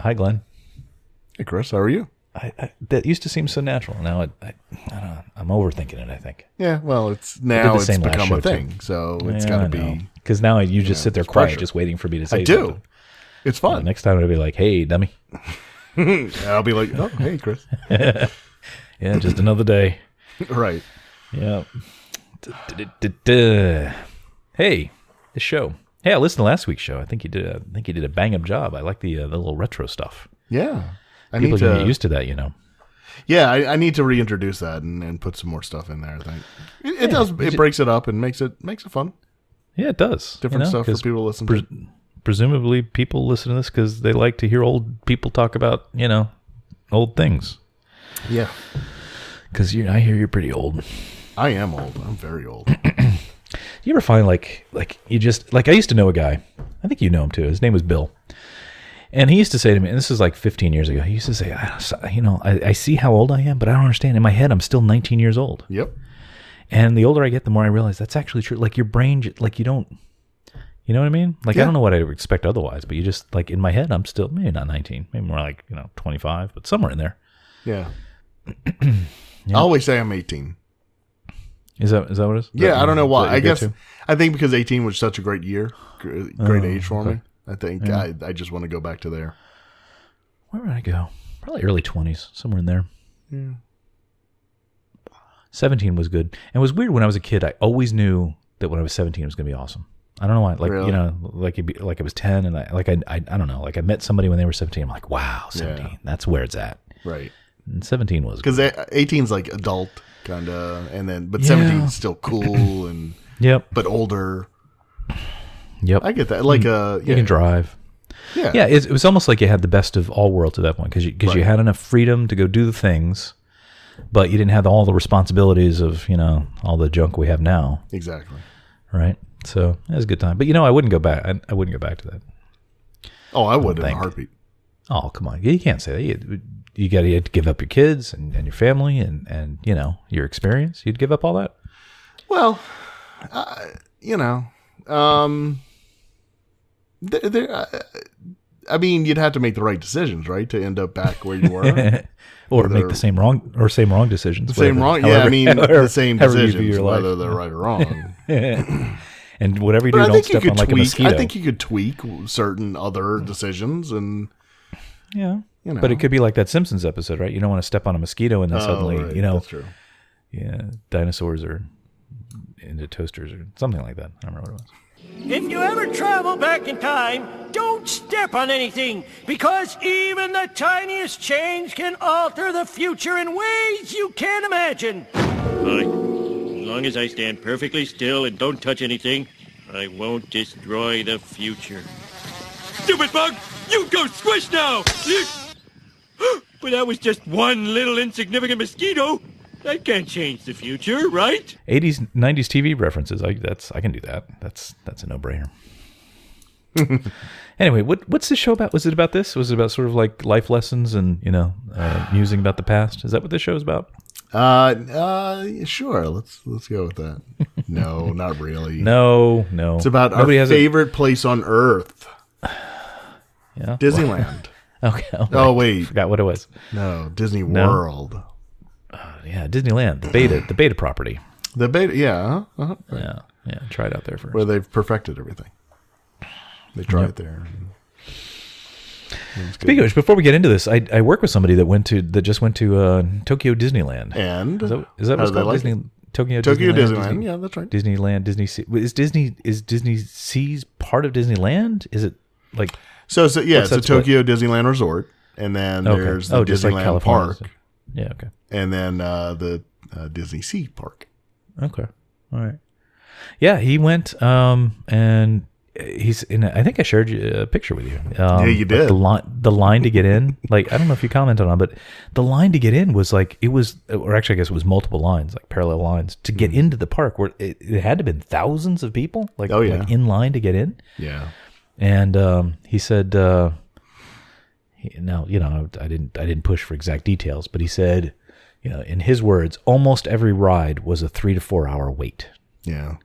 Hi, Glenn. Hey, Chris. How are you? That used to seem so natural. Now I don't know. I'm overthinking it, I think. Yeah, well, it's become a thing, too. So it's got to be. Because now you just sit there quiet, pressure. Just waiting for me to say something. I do. It's fun. Next time it'll be like, hey, dummy. I'll be like, oh, hey, Chris. Yeah, just another day. Right. Yeah. Hey, the show. Hey, I listened to last week's show. I think you did a bang up job. I like the little retro stuff. Yeah. People can get used to that, Yeah, I need to reintroduce that and put some more stuff in there. I think it does. It breaks it up and makes it fun. Yeah, it does. Different stuff for people to listen to. Presumably, people listen to this because they like to hear old people talk about old things. Yeah, because I hear you're pretty old. I am old. I'm very old. You ever find like you just I used to know a guy. I think you know him too. His name was Bill. And he used to say to me, and this is like 15 years ago, he used to say, I see how old I am, but I don't understand. In my head, I'm still 19 years old. Yep. And the older I get, the more I realize that's actually true. Like your brain, like you don't, you know what I mean? Like, yeah. I don't know what I would expect otherwise, but you just, like in my head, I'm still, maybe not 19, maybe more like, 25, but somewhere in there. Yeah. Yeah. I always say I'm 18. Is that what it is? Yeah, I don't know why. I think because 18 was such a great year, great age for me. I think I just want to go back to there. Where would I go? Probably early 20s, somewhere in there. Yeah. 17 was good. And it was weird when I was a kid. I always knew that when I was 17 it was going to be awesome. I don't know why. Like, really? Like it was 10 and I don't know. Like I met somebody when they were 17. I'm like, wow, 17. Yeah. That's where it's at. Right. And 17 was because 18's like adult kind of, and then but 17 is still cool and but older. Yep, I get that. Like you can drive. Yeah. It was almost like you had the best of all worlds at that point because you had enough freedom to go do the things, but you didn't have all the responsibilities of all the junk we have now. Exactly. Right. So it was a good time, but I wouldn't go back. I wouldn't go back to that. Oh, I would in a heartbeat. Oh, come on! You can't say that. You got to give up your kids and your family and your experience. You'd give up all that. Well, I mean, you'd have to make the right decisions, right, to end up back where you were, or make the same wrong decisions. The same wrong, however, I mean, the same decisions, whether they're right or wrong. And whatever you do, don't step on like a mosquito. I think you could tweak certain other decisions, and but it could be like that Simpsons episode, right? You don't want to step on a mosquito, and then suddenly, that's true. Yeah, dinosaurs are into toasters or something like that. I don't remember what it was. If you ever travel back in time, don't step on anything, because even the tiniest change can alter the future in ways you can't imagine. Fine. As long as I stand perfectly still and don't touch anything, I won't destroy the future. Stupid bug! You go squish now! But that was just one little insignificant mosquito. That can't change the future, right? 80s, 90s TV references. I can do that. That's a no-brainer. Anyway, what's this show about? Was it about this? Was it about sort of like life lessons and musing about the past? Is that what this show is about? Sure. Let's go with that. No, not really. No. It's about our favorite place on Earth. Yeah, Disneyland. Okay. Oh wait, forgot what it was. No, Disney World. Yeah, Disneyland, the beta property. The beta, yeah. Uh-huh. Yeah. Try it out there first. Where they've perfected everything. They try it there. Speaking of which, before we get into this, I work with somebody that just went to Tokyo Disneyland. And is that what's called? Like Tokyo Disneyland. Yeah, that's right. Disneyland, Disney Sea. Is Disney Seas part of Disneyland? Is it like so? Yeah, it's a Tokyo Disneyland Resort, and then there's the Disneyland like Park. Yeah, okay. And then the Disney Sea Park. Okay, all right. Yeah, he went, and he's in. I think I shared a picture with you. Yeah, you did. The line to get in, like I don't know if you commented on it, but the line to get in was like or actually I guess it was multiple lines, like parallel lines to get into the park. Where it had to have been thousands of people, like in line to get in. Yeah. And he said, now I didn't push for exact details, but he said, in his words, almost every ride was a 3 to 4 hour wait. Yeah.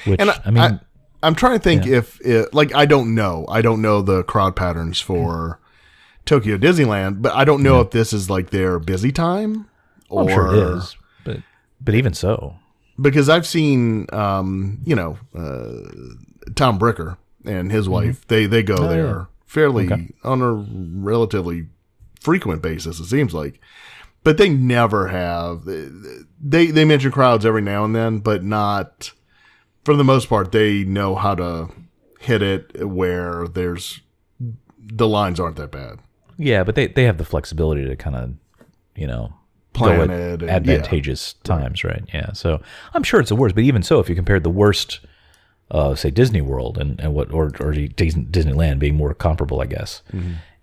Which and I'm trying to think if like I don't know the crowd patterns for Tokyo Disneyland, but I don't know if this is like their busy time. Well, I'm sure it is, but even so, because I've seen, Tom Bricker and his wife, they go there fairly on a relatively frequent basis, it seems like, but they never have. They mention crowds every now and then, but not for the most part. They know how to hit it where the lines aren't that bad. Yeah, but they have the flexibility to kind of, Plan go it at advantageous times, right? Yeah. So I'm sure it's the worst, but even so, if you compared the worst, say Disney World and what, or Disneyland being more comparable, I guess,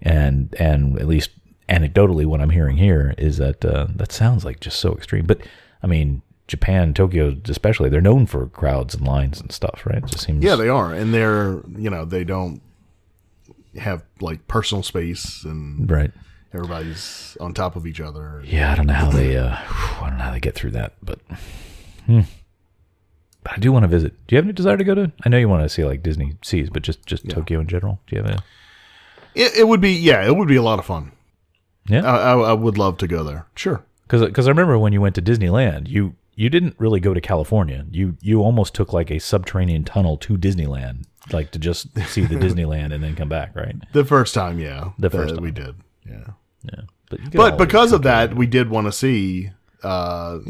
and at least anecdotally, what I'm hearing here is that that sounds like just so extreme. But I mean, Japan, Tokyo, especially, they're known for crowds and lines and stuff, right? It just seems. Yeah, they are, and they're they don't have like personal space and right. Everybody's on top of each other. Yeah, I don't know how they get through that, but I do want to visit. Do you have any desire to go to? I know you want to see like Disney Seas, but just Tokyo in general. Do you have It would be a lot of fun. Yeah, I would love to go there. Sure, because I remember when you went to Disneyland, you didn't really go to California. You almost took like a subterranean tunnel to Disneyland, like to just see the Disneyland and then come back, right? The first time, yeah, the first time we did, yeah. But because of that, we did want to see, the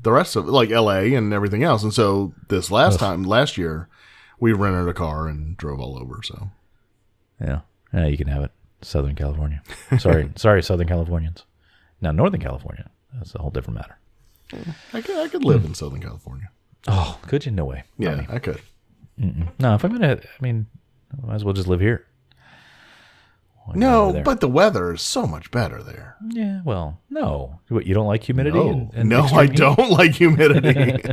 rest of like LA and everything else. And so this last year, we rented a car and drove all over. So, yeah, you can have it. Southern California. Sorry, Southern Californians. Now, Northern California, that's a whole different matter. I could live in Southern California. Oh, could you? No way. Yeah, I could. No, if I'm gonna, I might as well just live here. No, but the weather is so much better there. Yeah, well, no. What, you don't like humidity? No, I don't like humidity.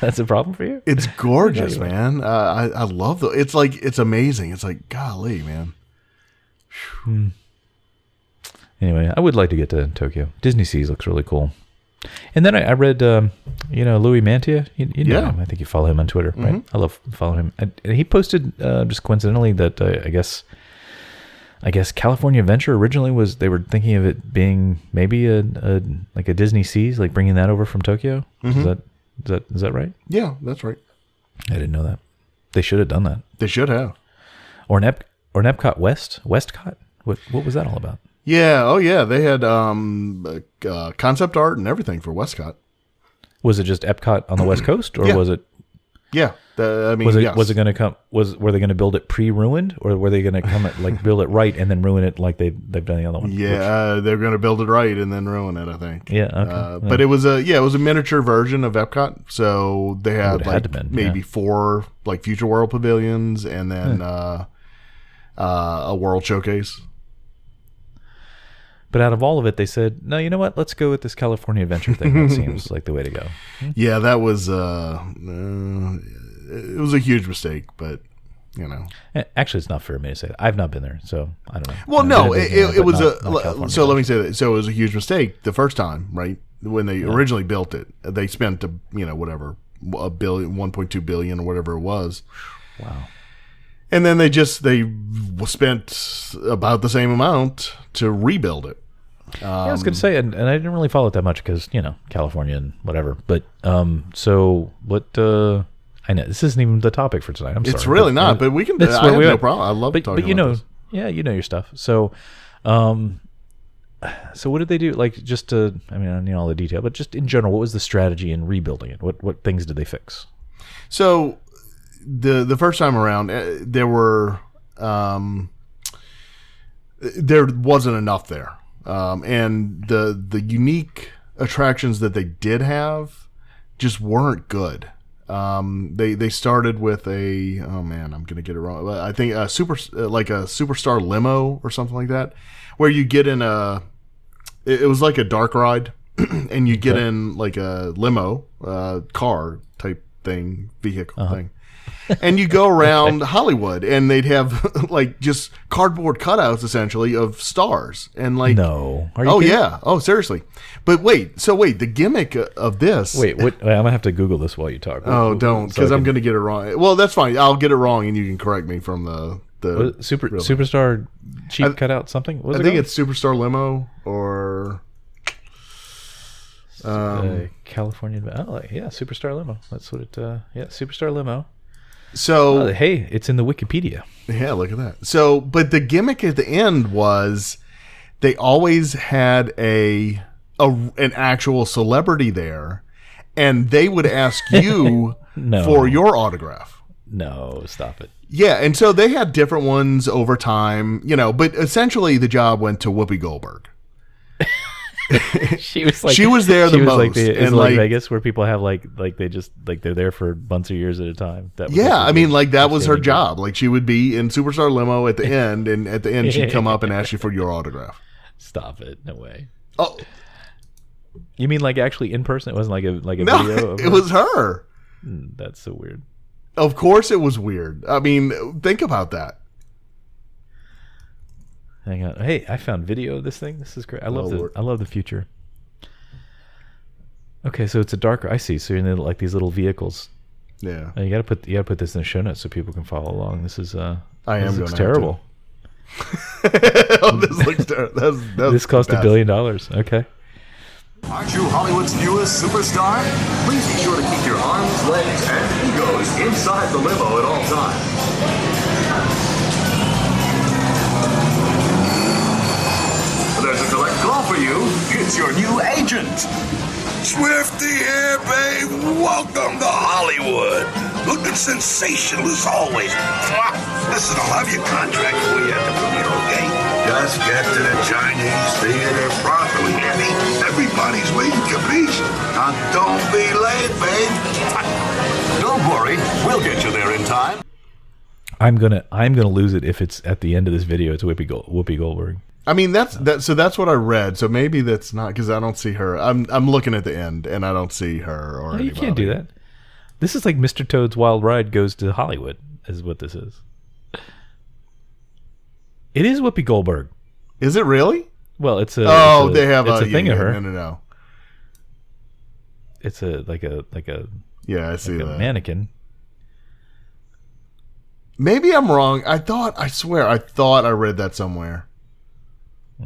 That's a problem for you? It's gorgeous, man. I love it's amazing. It's like, golly, man. Anyway, I would like to get to Tokyo. Disney Seas looks really cool. And then I read, Louis Mantia. You know him. I think you follow him on Twitter, right? I love following him. And he posted just coincidentally that I guess California Adventure originally they were thinking of it being maybe a Disney Seas, like bringing that over from Tokyo. Is that right? Yeah, that's right. I didn't know that. They should have done that. They should have. Or an Epcot Westcott. What was that all about? Yeah. Oh, yeah. They had concept art and everything for Westcott. Was it just Epcot on the West Coast, or was it? Yeah. Was it going to come? Were they going to build it pre-ruined, or were they going to come build it right and then ruin it like they've done the other one? Yeah, they're going to build it right and then ruin it, I think. Yeah. Okay. But it was a miniature version of Epcot. So they had maybe 4 like Future World pavilions and then a World Showcase. But out of all of it, they said, no, you know what? Let's go with this California Adventure thing. That seems like the way to go. Yeah, that was it was a huge mistake, but Actually, it's not fair of me to say that. I've not been there, so I don't know. Well, no, it was so let me say that. So it was a huge mistake the first time, right? When they originally built it, they spent whatever $1 billion, 1.2 billion, or whatever it was. Wow. And then they spent about the same amount to rebuild it. I was going to say, and I didn't really follow it that much because, California and whatever. But so what, I know this isn't even the topic for tonight. I'm sorry. It's really not, but we can, I have no problem. I love talking about this. Yeah, you know your stuff. So, so what did they do? Like just to, I don't know all the detail, but just in general, what was the strategy in rebuilding it? What things did they fix? So the first time around, there wasn't enough there. And the unique attractions that they did have just weren't good. They started with I'm gonna get it wrong. I think a superstar limo or something like that, where you get in it was like a dark ride, and you get in like a limo, car type thing, vehicle thing. And you go around Hollywood, and they'd have like just cardboard cutouts essentially of stars, and like no, are you kidding? Yeah, seriously. But wait, the gimmick of this. Wait, I'm gonna have to Google this while you talk. Don't, because I'm gonna get it wrong. Well, that's fine. I'll get it wrong, and you can correct me from the superstar cheap cutout something. What was I it think called? it's Superstar Limo or California. Oh, yeah, Superstar Limo. That's what it. Yeah, Superstar Limo. so. Oh, hey, it's in the Wikipedia. Yeah, look at that. So, but the gimmick at the end was they always had an actual celebrity there, and they would ask you No. for your autograph. No, stop it. Yeah, and so they had different ones over time, but essentially the job went to Whoopi Goldberg. She was like She was there the she was most, Like is and, it like like- Vegas where people have like they're there for months or years at a time. That was Yeah, I mean, like that was her outstanding. job. Like she would be in Superstar Limo at the end, and at the end she'd come up and ask you for your autograph. Stop it! No way. Oh You mean like actually in person? It wasn't like a video. no, Of it her? was her. That's so weird. Of course, it was weird. I mean, think about that. Hang on. Hey, I found video of this thing. This is great. I love Lord. I love the future. Okay, so it's a darker. I see. So you're in like these little vehicles. Yeah, You gotta put this in the show notes so people can follow along. This is I this am looks gonna have terrible. oh, this looks terrible. That's This cost the $1 best. billion. Okay. Aren't you Hollywood's newest superstar? Please be sure to keep your arms, legs, and egos inside the limo at all times. There's a direct call for you. It's your new agent. Swifty here, babe. Welcome to Hollywood. Looking sensational as always. Mwah. Listen, I'll have your contract for you at the premiere, okay? Just get to the Chinese theater properly, Andy. Everybody's waiting, capiche? Now don't be late, babe. Don't worry, we'll get you there in time. I'm gonna lose it if it's at the end of this video. It's Whoopi Goldberg. I mean, that's what I read. So maybe that's not because I don't see her. I'm looking at the end and I don't see her or No, you anybody. can't do that. This is like Mr. Toad's Wild Ride goes to Hollywood. Is what this is. It is Whoopi Goldberg. Is it really? Well, it's a. Oh, it's a, they have it's a thing of her. No. It's a like a Yeah, I see that. mannequin. Maybe I'm wrong. I swear I thought I read that somewhere.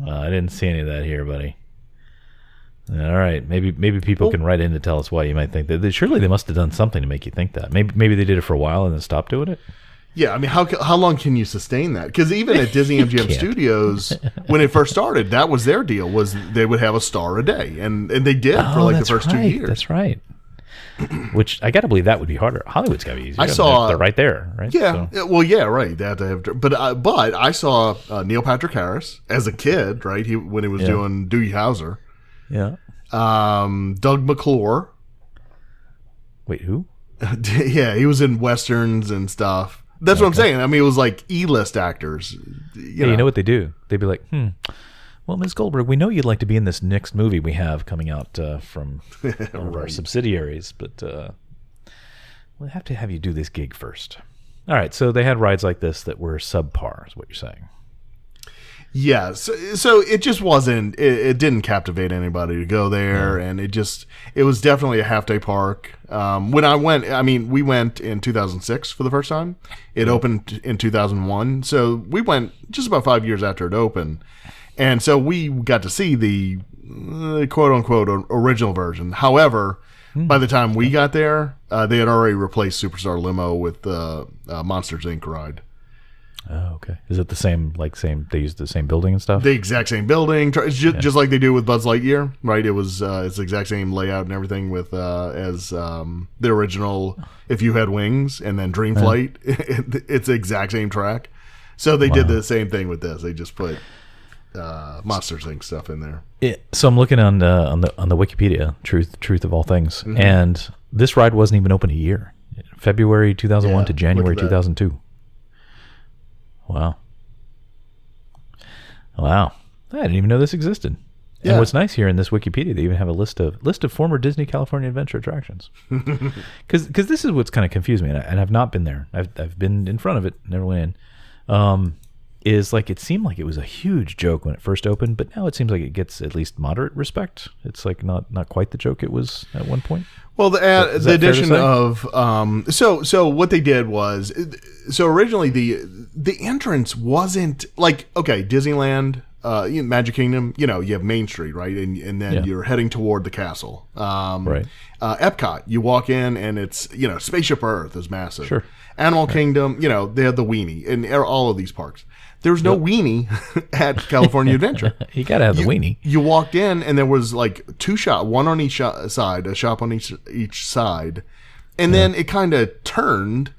I didn't see any of that here, buddy. All right, maybe people can write in to tell us why you might think that. Surely they must have done something to make you think that. Maybe they did it for a while and then stopped doing it. Yeah, I mean, how long can you sustain that? Because even at Disney MGM can't. Studios, when it first started, that was their deal, was they would have a star a day. And they did for like the that's first 2 right. years. That's right. Which I got to believe that would be harder. Hollywood's got to be easier. I saw- they're right there, right? Yeah, So- well, yeah, right. They had to have, but I saw Neil Patrick Harris as a kid, right? When he was doing Doogie Howser. yeah. Doug McClure. Wait, who? Yeah, he was in westerns and stuff. That's what I'm saying. I mean, it was like E-list actors. You know what they do? They'd be like, well, Ms. Goldberg, we know you'd like to be in this next movie we have coming out from one of our subsidiaries, but we'll have to have you do this gig first. All right, so they had rides like this that were subpar, is what you're saying. Yeah, so it just wasn't. It didn't captivate anybody to go there, and it was definitely a half day park. When I went, I mean, we went in 2006 for the first time. It opened in 2001, so we went just about 5 years after it opened, and so we got to see the quote unquote original version. However, by the time we got there, they had already replaced Superstar Limo with the Monsters Inc. ride. Oh, okay. Is it the same? They used the same building and stuff? The exact same building, it's just like they do with Buzz Lightyear, right? It was it's the exact same layout and everything with as the original. If You Had Wings and then Dream Flight, it's the exact same track. So they did the same thing with this. They just put Monsters Inc. stuff in there. So I'm looking on the Wikipedia, truth of all things, and this ride wasn't even open a year. February 2001 to January look at that. 2002. Wow. I didn't even know this existed. Yeah. And what's nice here in this Wikipedia, they even have a list of former Disney California Adventure attractions. Because this is what's kind of confused me, and I've not been there. I've been in front of it, never went in. is like it seemed like it was a huge joke when it first opened, but now it seems like it gets at least moderate respect. It's like not quite the joke it was at one point. Well, the addition of so what they did was originally the entrance wasn't like, okay, Disneyland, Magic Kingdom, you have Main Street, right, and then you're heading toward the castle. Right. Epcot, you walk in and it's Spaceship Earth is massive. Sure. Animal Kingdom, they have the weenie in all of these parks. There's no weenie at California Adventure. You gotta have the weenie. You walked in and there was like two shops, one on each side, a shop on each side, and then it kind of turned,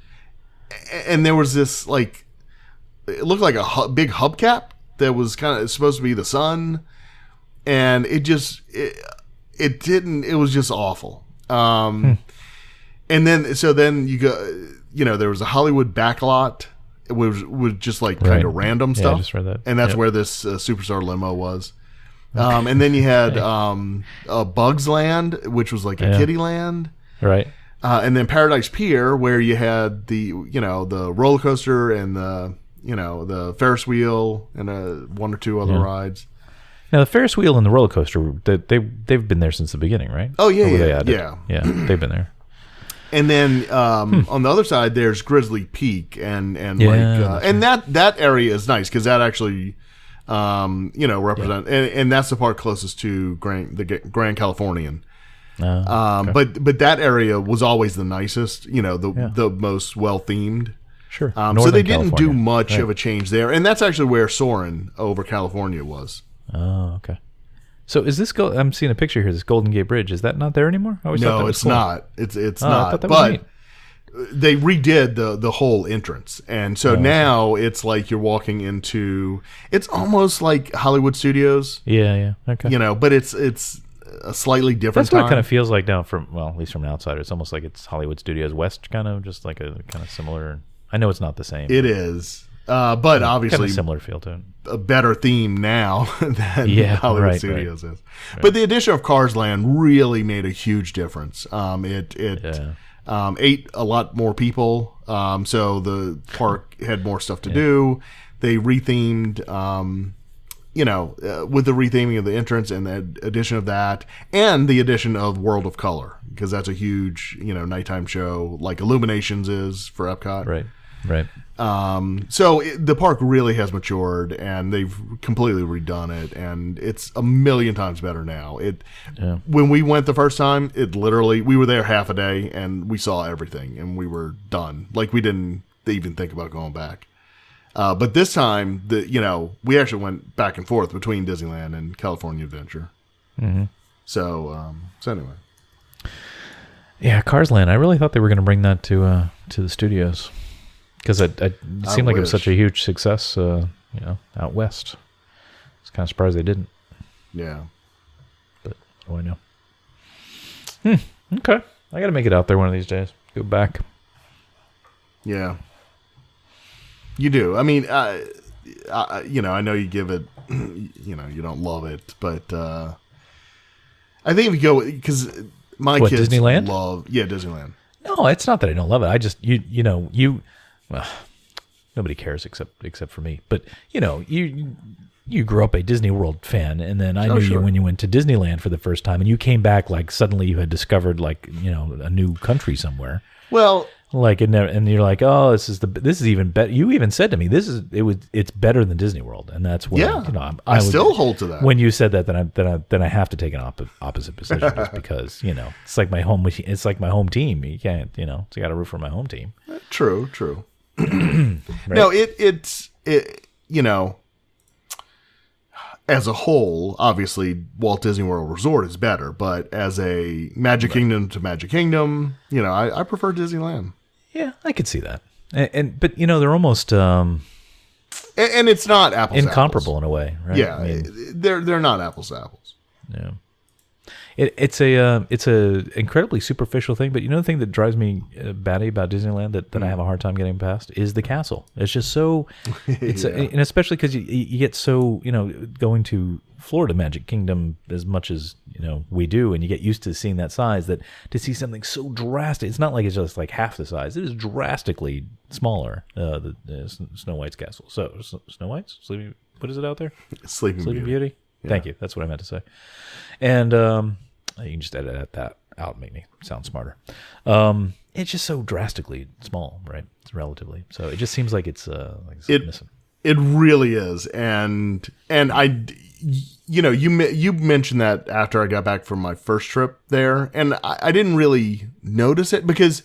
and there was this like, it looked like a big hubcap that was kind of supposed to be the sun, and it didn't. It was just awful. And then you go, there was a Hollywood backlot. It was just like kind of random stuff. I just read that. And that's where this Superstar limo was. And then you had Bugs Land, which was like a kiddie land. Right. And then Paradise Pier, where you had the roller coaster and the Ferris wheel and one or two other rides. Now the Ferris wheel and the roller coaster, they've been there since the beginning, right? Oh yeah. They've been there. And then on the other side, there's Grizzly Peak, and that area is nice because that actually, represent and that's the part closest to Grand Californian. Okay. But that area was always the nicest, the most well themed. Sure. So they didn't do much of a change there, and that's actually where Soarin' over California was. Oh, okay. So is this I'm seeing a picture here. This Golden Gate Bridge, is that not there anymore? No, it's not. It's not. But they redid the whole entrance, and so now it's like you're walking into. It's almost like Hollywood Studios. Yeah. Okay. But it's a slightly different. That's what it kind of feels like now. At least from an outsider, it's almost like it's Hollywood Studios West, kind of just like a kind of similar. I know it's not the same. It is. But obviously, kind of similar feel to it. A better theme now than Hollywood Studios is. Right. But the addition of Cars Land really made a huge difference. It ate a lot more people, so the park had more stuff to do. They rethemed, with the retheming of the entrance and the addition of that, and the addition of World of Color, because that's a huge, nighttime show like Illuminations is for Epcot. Right. So the park really has matured, and they've completely redone it, and it's a million times better now. When we went the first time, we were there half a day, and we saw everything, and we were done. Like, we didn't even think about going back. But this time, we actually went back and forth between Disneyland and California Adventure. Mm-hmm. So anyway. Yeah, Cars Land. I really thought they were going to bring that to the studios. Because it seemed like it was such a huge success, out west. I was kind of surprised they didn't. Yeah. But I know. Okay. I got to make it out there one of these days. Go back. Yeah. You do. I mean, I know you give it, you don't love it, but I think if you go, because my kids Disneyland? Disneyland. No, it's not that I don't love it. I just, well, nobody cares except for me. But you grew up a Disney World fan, and then I knew you when you went to Disneyland for the first time, and you came back like suddenly you had discovered like a new country somewhere. Well, like and you're like, oh, this is even better. You even said to me, it's better than Disney World, and that's when I still hold to that. When you said that, then I have to take an opposite position just because it's like my home. It's like my home team. You can't so you got to root for my home team. True. Right. No, it's as a whole, obviously Walt Disney World Resort is better, but as a Magic Kingdom to Magic Kingdom, I prefer Disneyland. Yeah, I could see that. But they're almost and it's not apples incomparable to apples. in a way, right? Yeah, they're not apples to apples. Yeah. It's a incredibly superficial thing, but the thing that drives me batty about Disneyland that I have a hard time getting past is the castle. It's just so, and especially because you get so going to Florida Magic Kingdom as much as we do, and you get used to seeing that size. That to see something so drastic, it's not like it's just like half the size. It is drastically smaller. The Snow White's castle. So Snow White's Sleeping. What is it out there? Sleeping Beauty. Yeah. Thank you. That's what I meant to say. And you can just edit that out and make me sound smarter. It's just so drastically small, right? It's relatively. So it just seems like it's missing. It really is, and I, you mentioned that after I got back from my first trip there, and I didn't really notice it because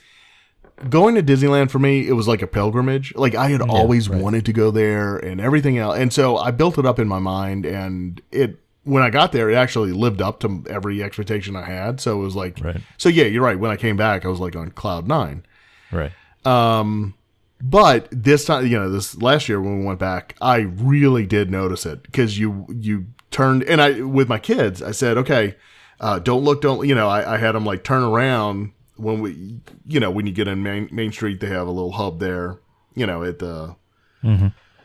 going to Disneyland for me, it was like a pilgrimage. Like I had always wanted to go there and everything else, and so I built it up in my mind, and when I got there, it actually lived up to every expectation I had. So it was like, so yeah, you're right. When I came back, I was like on cloud 9. Right. But this time, this last year when we went back, I really did notice it because you turned, and with my kids, I said, okay, don't look, I had them like turn around when when you get in Main Street, they have a little hub there, at the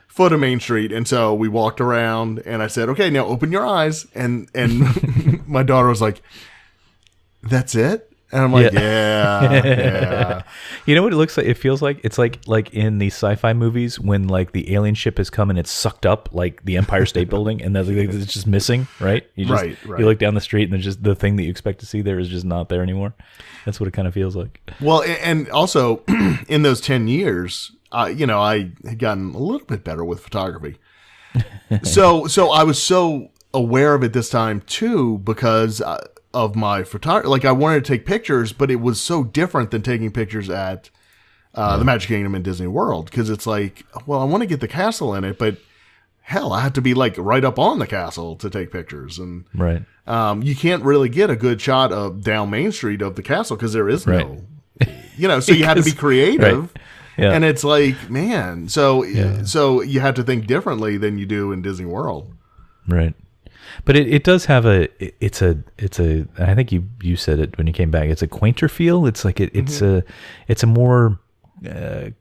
foot of Main Street. And so we walked around and I said, okay, now open your eyes. And my daughter was like, that's it? And I'm like, yeah. You know what it looks like? It feels like it's like in the sci-fi movies when like the alien ship has come and it's sucked up like the Empire State Building and it's just missing, right? You look down the street and there's just the thing that you expect to see there is just not there anymore. That's what it kind of feels like. Well, and also in those 10 years, I had gotten a little bit better with photography. So I was so aware of it this time too because of my photography. Like I wanted to take pictures, but it was so different than taking pictures at the Magic Kingdom and Disney World. Because it's like, well, I want to get the castle in it, but hell, I have to be like right up on the castle to take pictures. And you can't really get a good shot of down Main Street of the castle because there is no, so you have to be creative. Yeah. And it's like, man, so you have to think differently than you do in Disney World. Right. But it does have it's a I think you said it when you came back. It's a quainter feel. It's like it's a more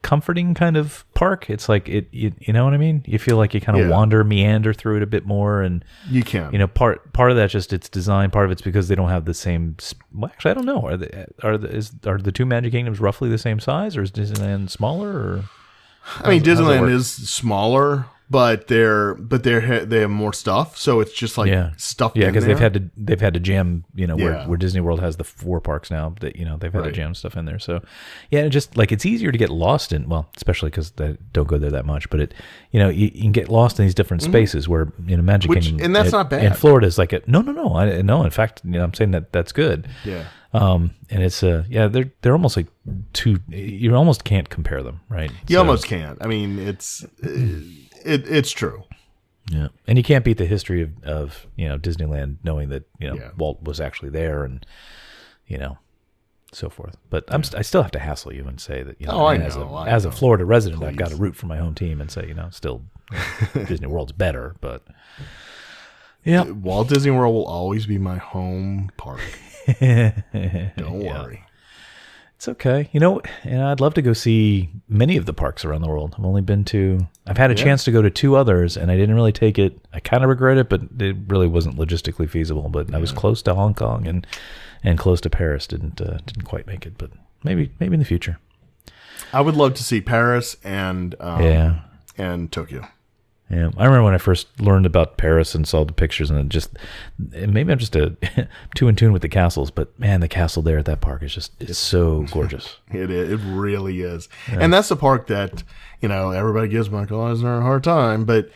comforting kind of park. It's like you know what I mean? You feel like you kind of meander through it a bit more, and you can. Part of that just its design. Part of it's because they don't have the same. Well, actually, I don't know. Are the two Magic Kingdoms roughly the same size, or is Disneyland smaller? Or I mean, Disneyland is smaller. But they have more stuff, so it's just like stuff. Yeah, because they've had to jam. Where Disney World has the 4 parks now. That they've had to jam stuff in there. So yeah, just like it's easier to get lost in. Well, especially because they don't go there that much. But you can get lost in these different spaces where Magic Kingdom, and that's not bad. And Florida is like no. In fact, I'm saying that's good. Yeah. And it's they're almost like two. You almost can't compare them, right? You almost can't. I mean, it's true. Yeah, and you can't beat the history of Disneyland, knowing that Walt was actually there and so forth. But I still have to hassle you and say that as a Florida resident, I've got to root for my home team and say still Disney World's better. But Walt Disney World will always be my home park. Don't worry. It's okay. And I'd love to go see many of the parks around the world. I've had a chance to go to 2 others, and I didn't really take it. I kind of regret it, but it really wasn't logistically feasible. But I was close to Hong Kong and close to Paris. Didn't quite make it, but maybe in the future. I would love to see Paris and Tokyo. Yeah, I remember when I first learned about Paris and saw the pictures, and maybe I'm just too in tune with the castles, but man, the castle there at that park is it's so gorgeous. It really is, and that's the park that everybody gives Michael Eisner a hard time, but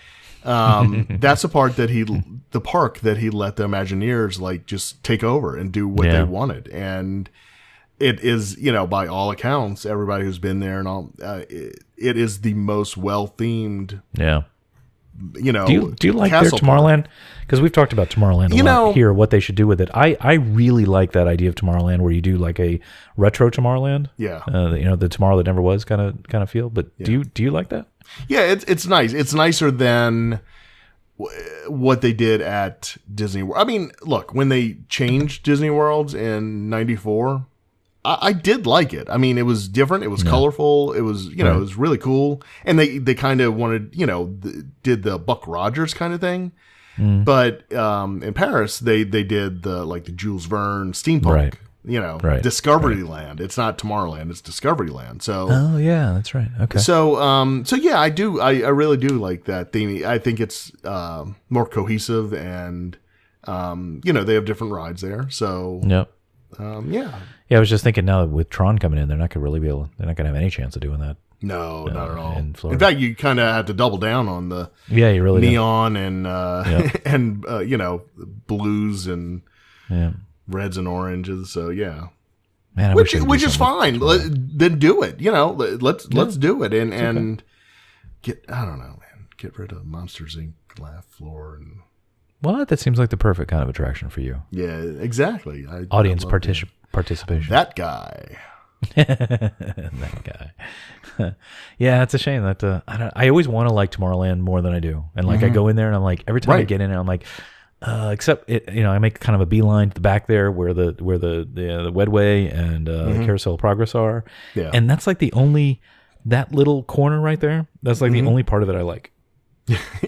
that's the park that he let the Imagineers like just take over and do what they wanted, and it is by all accounts, everybody who's been there and all, it is the most well themed. Yeah. Do you like their Tomorrowland? Because we've talked about Tomorrowland a lot here, what they should do with it. I really like that idea of Tomorrowland where you do like a retro Tomorrowland. Yeah. The Tomorrow That Never Was kind of feel. But do you like that? Yeah, it's nice. It's nicer than what they did at Disney World. I mean, look, when they changed Disney Worlds in '94, I did like it. I mean, it was different. It was colorful. It was, it was really cool. And they kind of wanted, did the Buck Rogers kind of thing. But in Paris, they did the Jules Verne steampunk, Right. Discovery Land. It's not Tomorrowland; it's Discovery Land. So, oh yeah, that's right. Okay. So yeah, I do. I really do like that theme. I think it's more cohesive, and they have different rides there. So, Yep. yeah. Yeah, I was just thinking now with Tron coming in, they're not going to have any chance of doing that. No, not at all. In Florida. In fact, you kind of have to double down on the Yeah, you really do. neon and and blues and reds and oranges. So yeah, Man, I which wish I could do is something fine. Then do it. Let's do it and okay. get I don't know, man. Get rid of Monsters Inc. laugh floor and Well, that seems like the perfect kind of attraction for you. yeah, exactly. Audience I love participation. that guy. That guy. Yeah, it's a shame that I always want to like Tomorrowland more than I do, and I go in there and I'm like, every time I get in there, I'm like, except it, I make kind of a beeline to the back there where the Wedway and the Carousel of Progress are, and that's like the only that little corner right there. That's like the only part of it I like.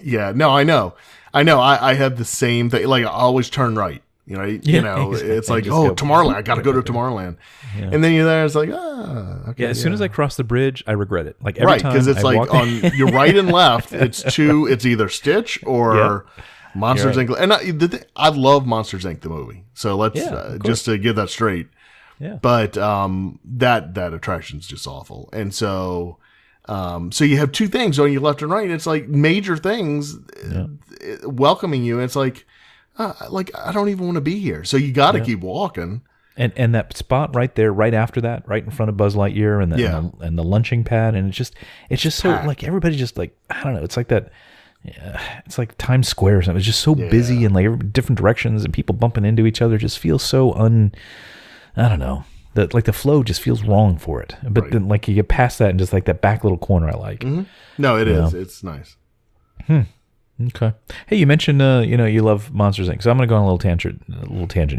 Yeah, no, I know. I have the same thing. Like I always turn right. Exactly. It's like, Just go Tomorrowland. I got to go to Tomorrowland. Yeah. And then you're there. It's like, okay. Yeah, as soon as I cross the bridge, I regret it. Like every right, time, because it's I like walk on your right and left. It's either Stitch or Monsters Inc. And I love Monsters Inc. the movie. So let's just to get that straight. Yeah. But that attraction's just awful. And so you have two things on your left and right. It's like major things welcoming you. And it's like I don't even want to be here. So you got to keep walking. And that spot right there, right after that, right in front of Buzz Lightyear and the lunching pad, and it's just so like everybody just like I don't know. It's like that. Yeah, it's like Times Square or something. It's just so busy and like different directions and people bumping into each other. It just feels so I don't know. The flow just feels wrong for it. But then like you get past that and just like that back little corner I like. Mm-hmm. No, it is. It's nice. Okay. Hey, you mentioned you love Monsters Inc. So I'm going to go on a little tangent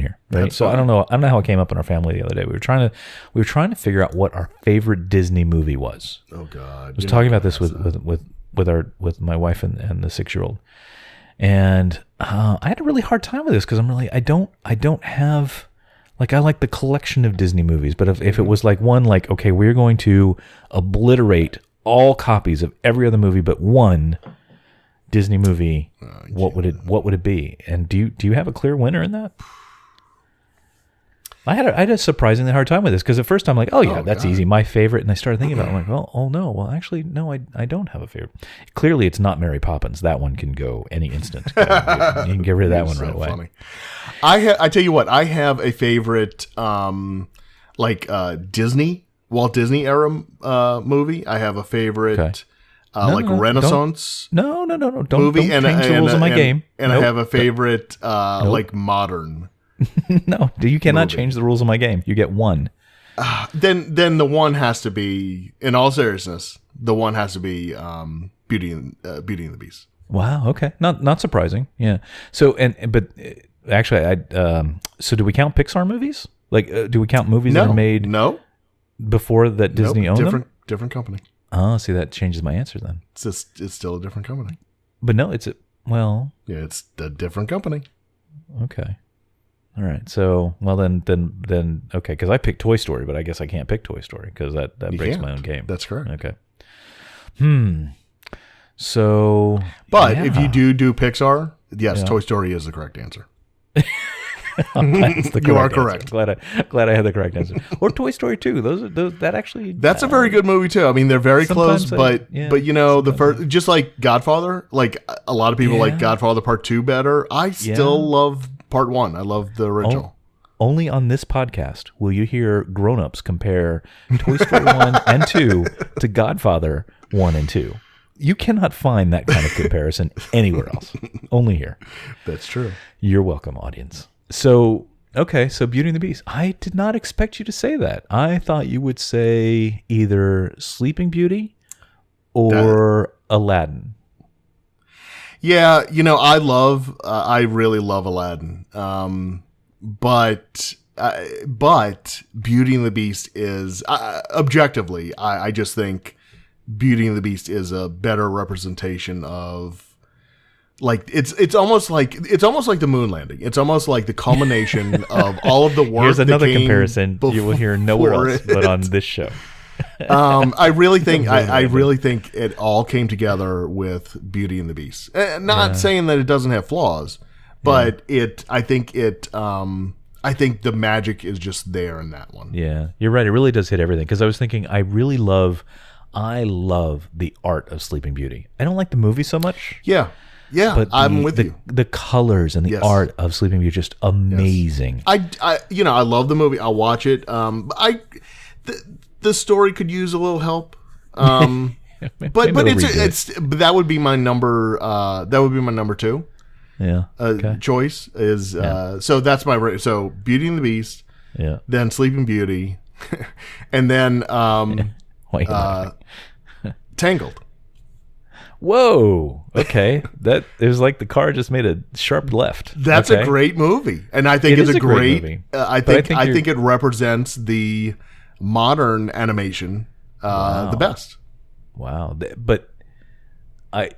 here, right? That's so fine. I don't know how it came up in our family the other day. We were trying to figure out what our favorite Disney movie was. Oh God. I was talking about this with my wife and the 6-year-old, and I had a really hard time with this because I don't have like I like the collection of Disney movies, but if it was like one like okay we're going to obliterate all copies of every other movie but one Disney movie, what would it be? And do you have a clear winner in that? I had a surprisingly hard time with this because at first I'm like, that's easy, my favorite, and I started thinking about it. I'm like, well, actually, no, I don't have a favorite. Clearly, it's not Mary Poppins. That one can go any instant. You can get rid of that one right away. Funny. I tell you what, I have a favorite, Walt Disney era movie. I have a favorite. Okay. Renaissance. No. Don't movie change the rules of my game. And I have a favorite, like modern. No, you cannot movie. change the rules of my game. You get one. Then the one has to be, in all seriousness, the one has to be Beauty and the Beast. Wow. Okay. Not surprising. Yeah. So but actually, so do we count Pixar movies? Like, do we count movies that are made before that Disney owned them? Different company. Oh, see, that changes my answer then. It's still a different company. But no, it's yeah, it's a different company. Okay. All right. So, well then, okay, because I picked Toy Story, but I guess I can't pick Toy Story because that breaks my own game. That's correct. Okay. So, but if you do Pixar, yes, Toy Story is the correct answer. That's the you are correct correct. Answer. Glad I had the correct answer. Or Toy Story 2. That's a very good movie too. I mean, they're very close, but the first, just like Godfather, like a lot of people like Godfather Part 2 better. I still love Part 1. I love the original. Only on this podcast will you hear grown-ups compare Toy Story 1 and 2 to Godfather 1 and 2. You cannot find that kind of comparison anywhere else. Only here. That's true. You're welcome, audience. So, okay, so Beauty and the Beast. I did not expect you to say that. I thought you would say either Sleeping Beauty or Aladdin. Yeah, I really love Aladdin. But Beauty and the Beast is, objectively, I just think Beauty and the Beast is a better representation of Like it's almost like the moon landing. It's almost like the culmination of all of the work. Here's another that came comparison you will hear nowhere else but on this show. I really think it all came together with Beauty and the Beast. Not saying that it doesn't have flaws, but I think the magic is just there in that one. Yeah, you're right. It really does hit everything. Because I was thinking, I love the art of Sleeping Beauty. I don't like the movie so much. Yeah, but I'm with you. The colors and the art of Sleeping Beauty are just amazing. Yes. I love the movie. I'll watch it. The story could use a little help. But that would be my number. That would be my number 2. Yeah. Okay. Choice is so that's my so Beauty and the Beast. Yeah. Then Sleeping Beauty, and then Tangled. Whoa. Okay. That it was like the car just made a sharp left. That's a great movie, and I think it's a great movie. I think it represents the modern animation the best. Wow. But I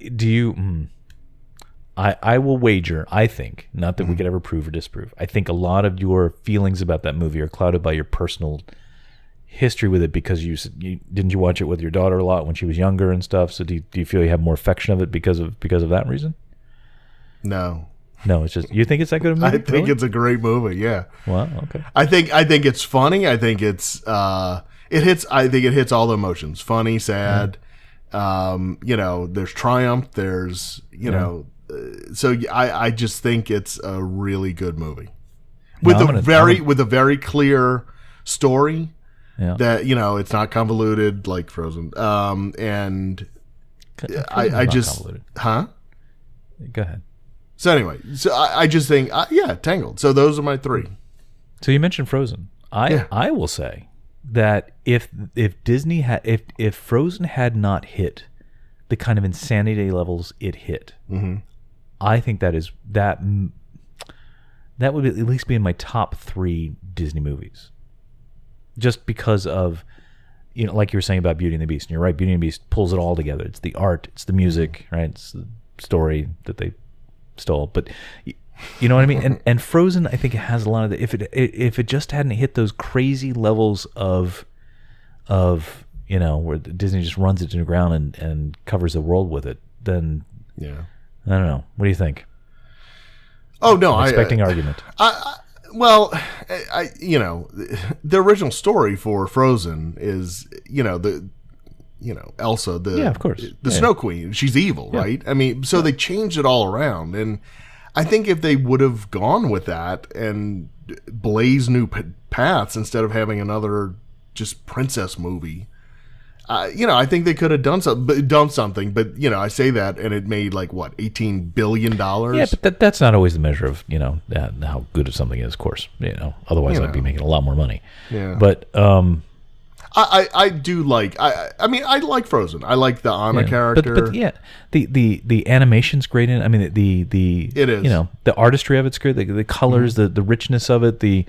will wager, I think, not that we could ever prove or disprove, I think a lot of your feelings about that movie are clouded by your personal history with it, because you didn't you watch it with your daughter a lot when she was younger and stuff, so do you feel you have more affection of it because of that reason? No, it's just you think it's that good a movie? I think it's a great movie. Yeah. Wow. Okay. I think it's funny. I think it's it hits all the emotions. Funny, sad. There's triumph. There's so I just think it's a really good movie with a very clear story. Yeah. That it's not convoluted like Frozen. And I just convoluted. Huh? Go ahead. So anyway, I just think Tangled. So those are my 3. So you mentioned Frozen. I will say that if Disney had if Frozen had not hit the kind of insanity levels it hit, I think that would at least be in my top 3 Disney movies. Just because of, like you were saying about Beauty and the Beast, and you're right, Beauty and the Beast pulls it all together. It's the art, it's the music, right? It's the story that they stole, but you know what I mean. And Frozen, I think it has a lot of the. If it just hadn't hit those crazy levels of where Disney just runs it to the ground and covers the world with it, then I don't know. What do you think? Oh no, I'm expecting argument. Well, the original story for Frozen is, Elsa, of course, the Snow Queen. She's evil, right? I mean, so they changed it all around, and I think if they would have gone with that and blaze new paths instead of having another just princess movie, I think they could have done something. But I say that, and it made like what, $18 billion. Yeah, but that's not always the measure of how good something is. Of course, otherwise I'd be making a lot more money. Yeah, but I do like. I mean, I like Frozen. I like the Anna character. But the animation's great in it. I mean, it is. The artistry of it's great. The colors, the richness of it, the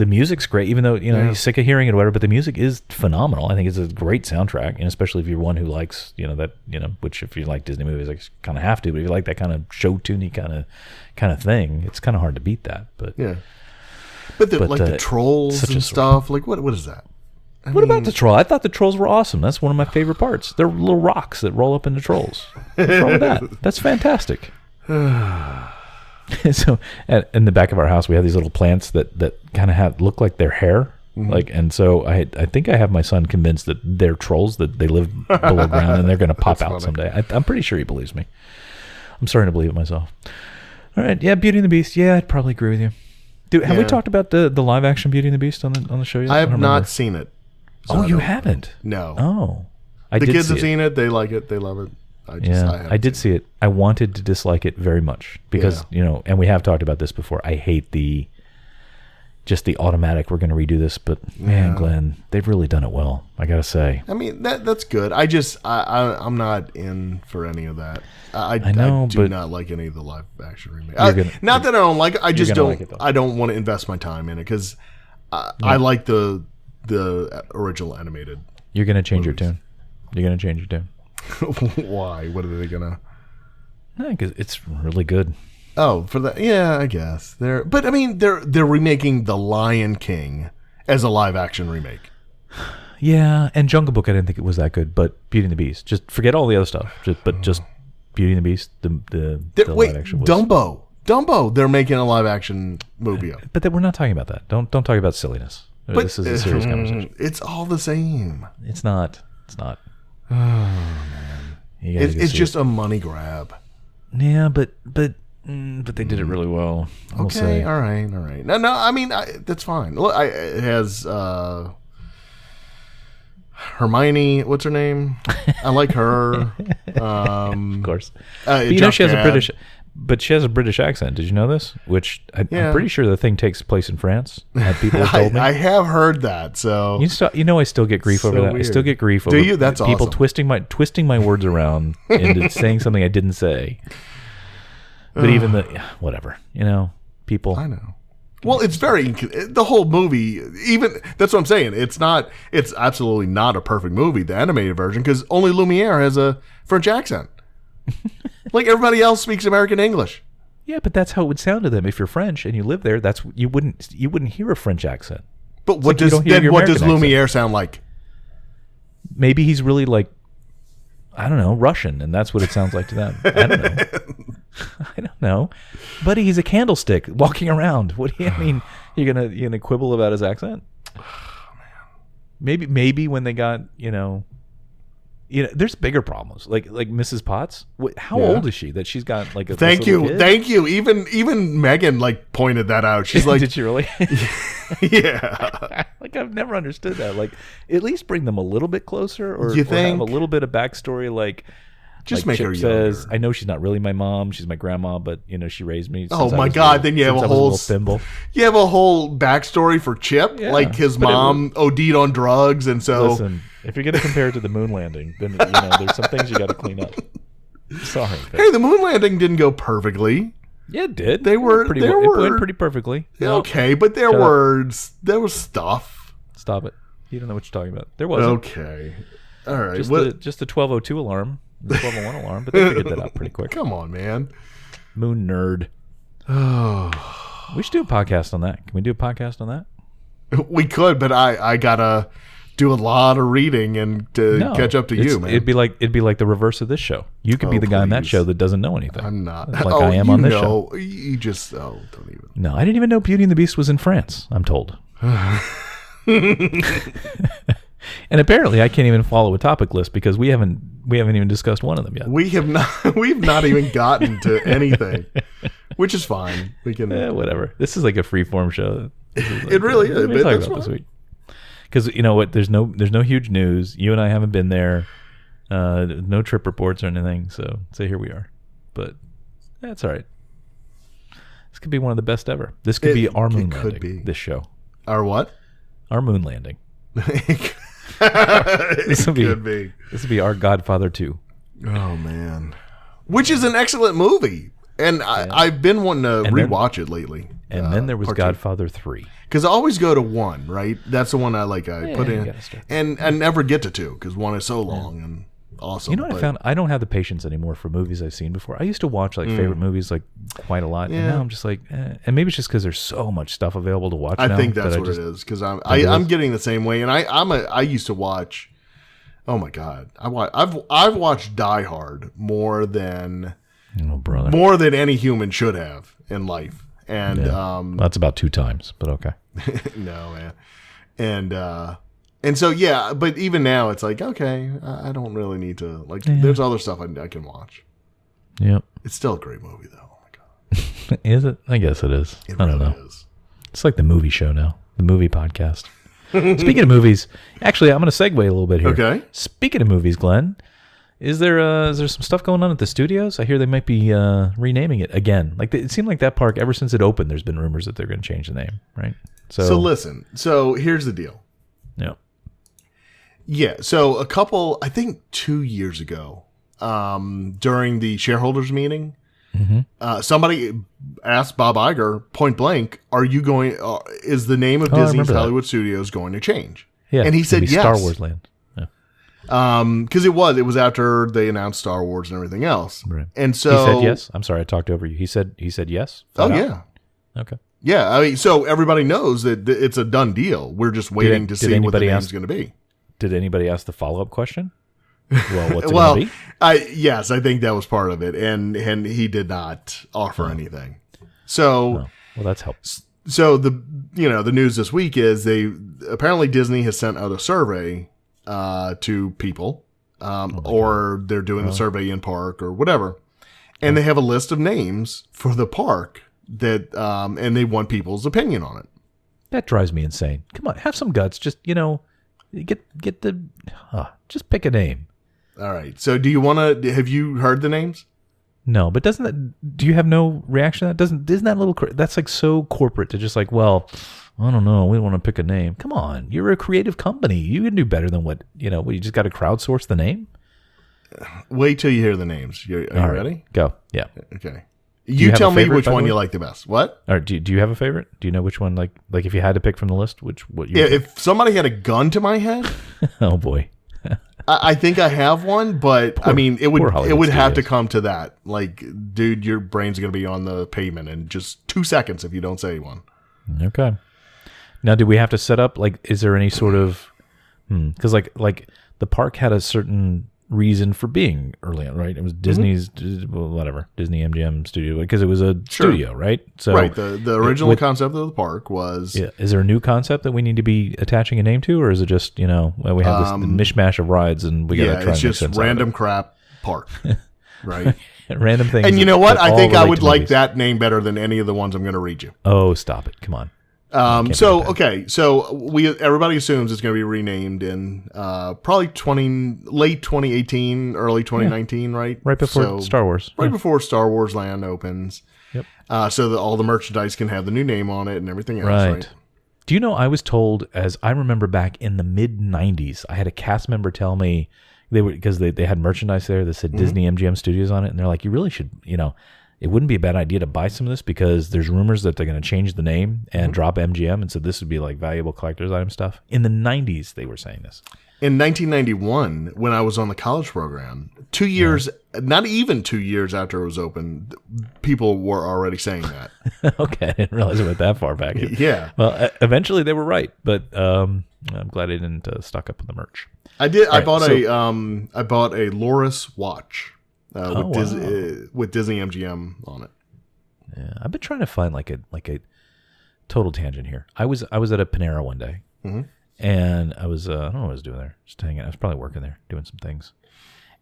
music's great, even though he's sick of hearing it or whatever. But the music is phenomenal. I think it's a great soundtrack, especially if you're one who likes which if you like Disney movies, like kind of have to. But if you like that kind of show tuney kind of thing, it's kind of hard to beat that. But the trolls and stuff. Like what is that? What about the troll? I thought the trolls were awesome. That's one of my favorite parts. They're little rocks that roll up into trolls. What's wrong with that? That's fantastic. So, in the back of our house, we have these little plants that kind of look like their hair. And so I think I have my son convinced that they're trolls, that they live below ground and they're going to pop out someday. I'm pretty sure he believes me. I'm starting to believe it myself. All right, yeah, Beauty and the Beast. Yeah, I'd probably agree with you. Dude, have we talked about the live action Beauty and the Beast on the show yet? I have not seen it. So you haven't? No. Oh, the kids have seen it. They like it. They love it. I did see it. I wanted to dislike it very much because and we have talked about this before. I hate the automatic. We're going to redo this, but man, Glenn, they've really done it well. I gotta say. I mean that's good. I'm not in for any of that. I do not like any of the live action remakes. Not that I don't like it. I just don't. Like I don't want to invest my time in it because I like the original animated. You're going to change your tune. You're going to change your tune. Why? What are they gonna? Because it's really good. Oh, for that, yeah, I guess but I mean, they're remaking The Lion King as a live action remake. Yeah, and Jungle Book, I didn't think it was that good, but Beauty and the Beast, just forget all the other stuff. Just Beauty and the Beast, the live action was. Dumbo, they're making a live action movie of. But we're not talking about that. Don't talk about silliness. But this is a serious conversation. It's all the same. It's not. Oh man, it's just a money grab. Yeah, but they did it really well. Okay, all right. No, I mean that's fine. Look, it has Hermione. What's her name? I like her. Of course. But she has a British accent. Did you know this? Which I'm pretty sure the thing takes place in France. People have told me. I have heard that. So I still get grief over that. Weird. I still get grief over. Do you? That's people awesome. twisting my words around into saying something I didn't say. But even whatever, people. I know. Well, it's the whole movie. Even that's what I'm saying. It's absolutely not a perfect movie, the animated version, because only Lumiere has a French accent. Like everybody else speaks American English. Yeah, but that's how it would sound to them if you're French and you live there. You wouldn't hear a French accent. But what does Lumiere sound like? Maybe he's really like, I don't know, Russian, and that's what it sounds like to them. I don't know. I don't know. Buddy, he's a candlestick walking around. What do you mean? You're gonna quibble about his accent? Oh, man. Maybe when they got there's bigger problems like Mrs. Potts. How old is she that she's got like a thank you. Even Megan like pointed that out. She's like, did she really? Yeah. Like I've never understood that. Like at least bring them a little bit closer, or you think? Have a little bit of backstory. Like just like make Chip her says, younger. I know she's not really my mom. She's my grandma, but she raised me. Oh my God! Then you have a whole thimble. You have a whole backstory for Chip. Yeah, like his mom OD'd on drugs, and so listen. If you're gonna compare it to the moon landing, then there's some things you got to clean up. Sorry. Hey, the moon landing didn't go perfectly. Yeah, it did. It went pretty perfectly. Okay, but there was stuff. Stop it. You don't know what you're talking about. There wasn't. Okay. All right. Just the 1202 alarm, the 1201 alarm, but they figured that out pretty quick. Come on, man. Moon nerd. We should do a podcast on that. Can we do a podcast on that? We could, but I gotta do a lot of reading and catch up to you, man. It'd be like the reverse of this show. You could be the guy on that show that doesn't know anything. I'm not. Like I am on this show. You just don't even. No, I didn't even know Beauty and the Beast was in France, I'm told. And apparently I can't even follow a topic list because we haven't even discussed one of them yet. We've not even gotten to anything, which is fine. We can whatever. This is like a free-form show. It really is. What are we talking about this week? Because you know what, there's no huge news. You and I haven't been there. No trip reports or anything. So here we are. But that's all right. This could be one of the best ever. This could be our moon landing. Be. This show. Our what? Our moon landing. This could be. This would be our Godfather 2. Oh man, which is an excellent movie, and I've been wanting to rewatch it lately. And then there was Godfather 3. Because I always go to 1, right? That's the one I put in, and I never get to 2 because 1 is so long and awesome. You know what I found? I don't have the patience anymore for movies I've seen before. I used to watch favorite movies quite a lot, and now I'm just and maybe it's just because there's so much stuff available to watch. I think that's what it is because I'm getting the same way, and I used to watch. Oh my God, I've watched Die Hard more than any human should have in life. And that's about 2 times, but okay. No, man. And so but even now it's like, okay, I don't really need to there's other stuff I can watch. Yep. It's still a great movie though. Oh my God. Is it? I guess it is. I don't know. Is. It's like the movie show now, the movie podcast. Speaking of movies, actually I'm going to segue a little bit here. Okay. Speaking of movies, Glenn, is there some stuff going on at the studios? I hear they might be renaming it again. It seemed like that park, ever since it opened, there's been rumors that they're going to change the name, right? So listen. So here's the deal. Yeah. Yeah. So I think 2 years ago, during the shareholders meeting, somebody asked Bob Iger point blank, "Are you going? Is the name of Disney's Hollywood Studios going to change?" Yeah. And he said yes. Star Wars Land. Yeah. Because it was after they announced Star Wars and everything else. Right. And so he said yes. I'm sorry, I talked over you. He said yes. Oh, Flat out? yeah. Okay. Yeah, I mean, so everybody knows that it's a done deal. We're just waiting to see what the name's going to be. Did anybody ask the follow-up question? Well, what's it going to be? Yes, I think that was part of it, and he did not offer anything. So, well, that's helpful. So the news this week is apparently Disney has sent out a survey to people, or they're doing the survey in park or whatever, and they have a list of names for the park that and they want people's opinion on it. That drives me insane. Come on, have some guts. Just get the just pick a name. All right. So do you want to? Have you heard the names? No, but doesn't that? Do you have no reaction to that? Isn't that a little? That's like so corporate to just like, well, I don't know. We want to pick a name. Come on, you're a creative company. You can do better than what you just got to crowdsource the name. Wait till you hear the names. Are you ready? Go. Yeah. Okay. You tell me which one you like the best. What? All right. Do you have a favorite? Do you know which one? Like if you had to pick from the list, what? Yeah. If somebody had a gun to my head. Oh boy. I think I have one, but I mean, it would have to come to that. Like, dude, your brain's going to be on the pavement in just 2 seconds if you don't say one. Okay. Now, do we have to set up, like, is there any sort of, because like the park had a certain reason for being early on, right? It was Disney's, whatever, Disney MGM studio, because it was a studio, right? So right. The original concept of the park was. Yeah. Is there a new concept that we need to be attaching a name to, or is it just, we have this mishmash of rides and we got to try and make sense it's just random crap park, right? Random things. And you know what? I think I would like that name better than any of the ones I'm going to read you. Oh, stop it. Come on. So everybody assumes it's going to be renamed in probably late 2018, early 2019, right? Right before Star Wars. Right before Star Wars Land opens. Yep. So that all the merchandise can have the new name on it and everything else, right? Do you know, I was told, as I remember back in the mid 90s, I had a cast member tell me because they had merchandise there that said Disney MGM Studios on it, and they're like, you really should, it wouldn't be a bad idea to buy some of this because there's rumors that they're going to change the name and drop MGM. And so this would be like valuable collector's item stuff. In the 90s, they were saying this. In 1991, when I was on the college program, 2 years, not even 2 years after it was open, people were already saying that. Okay. I didn't realize it went that far back. Yeah. Well, eventually they were right, but I'm glad I didn't stock up on the merch. I did. I bought a Loris watch. With Disney MGM on it. Yeah, I've been trying to find like a total tangent here. I was at a Panera one day, and I was I don't know what I was doing there, just hanging. I was probably working there, doing some things,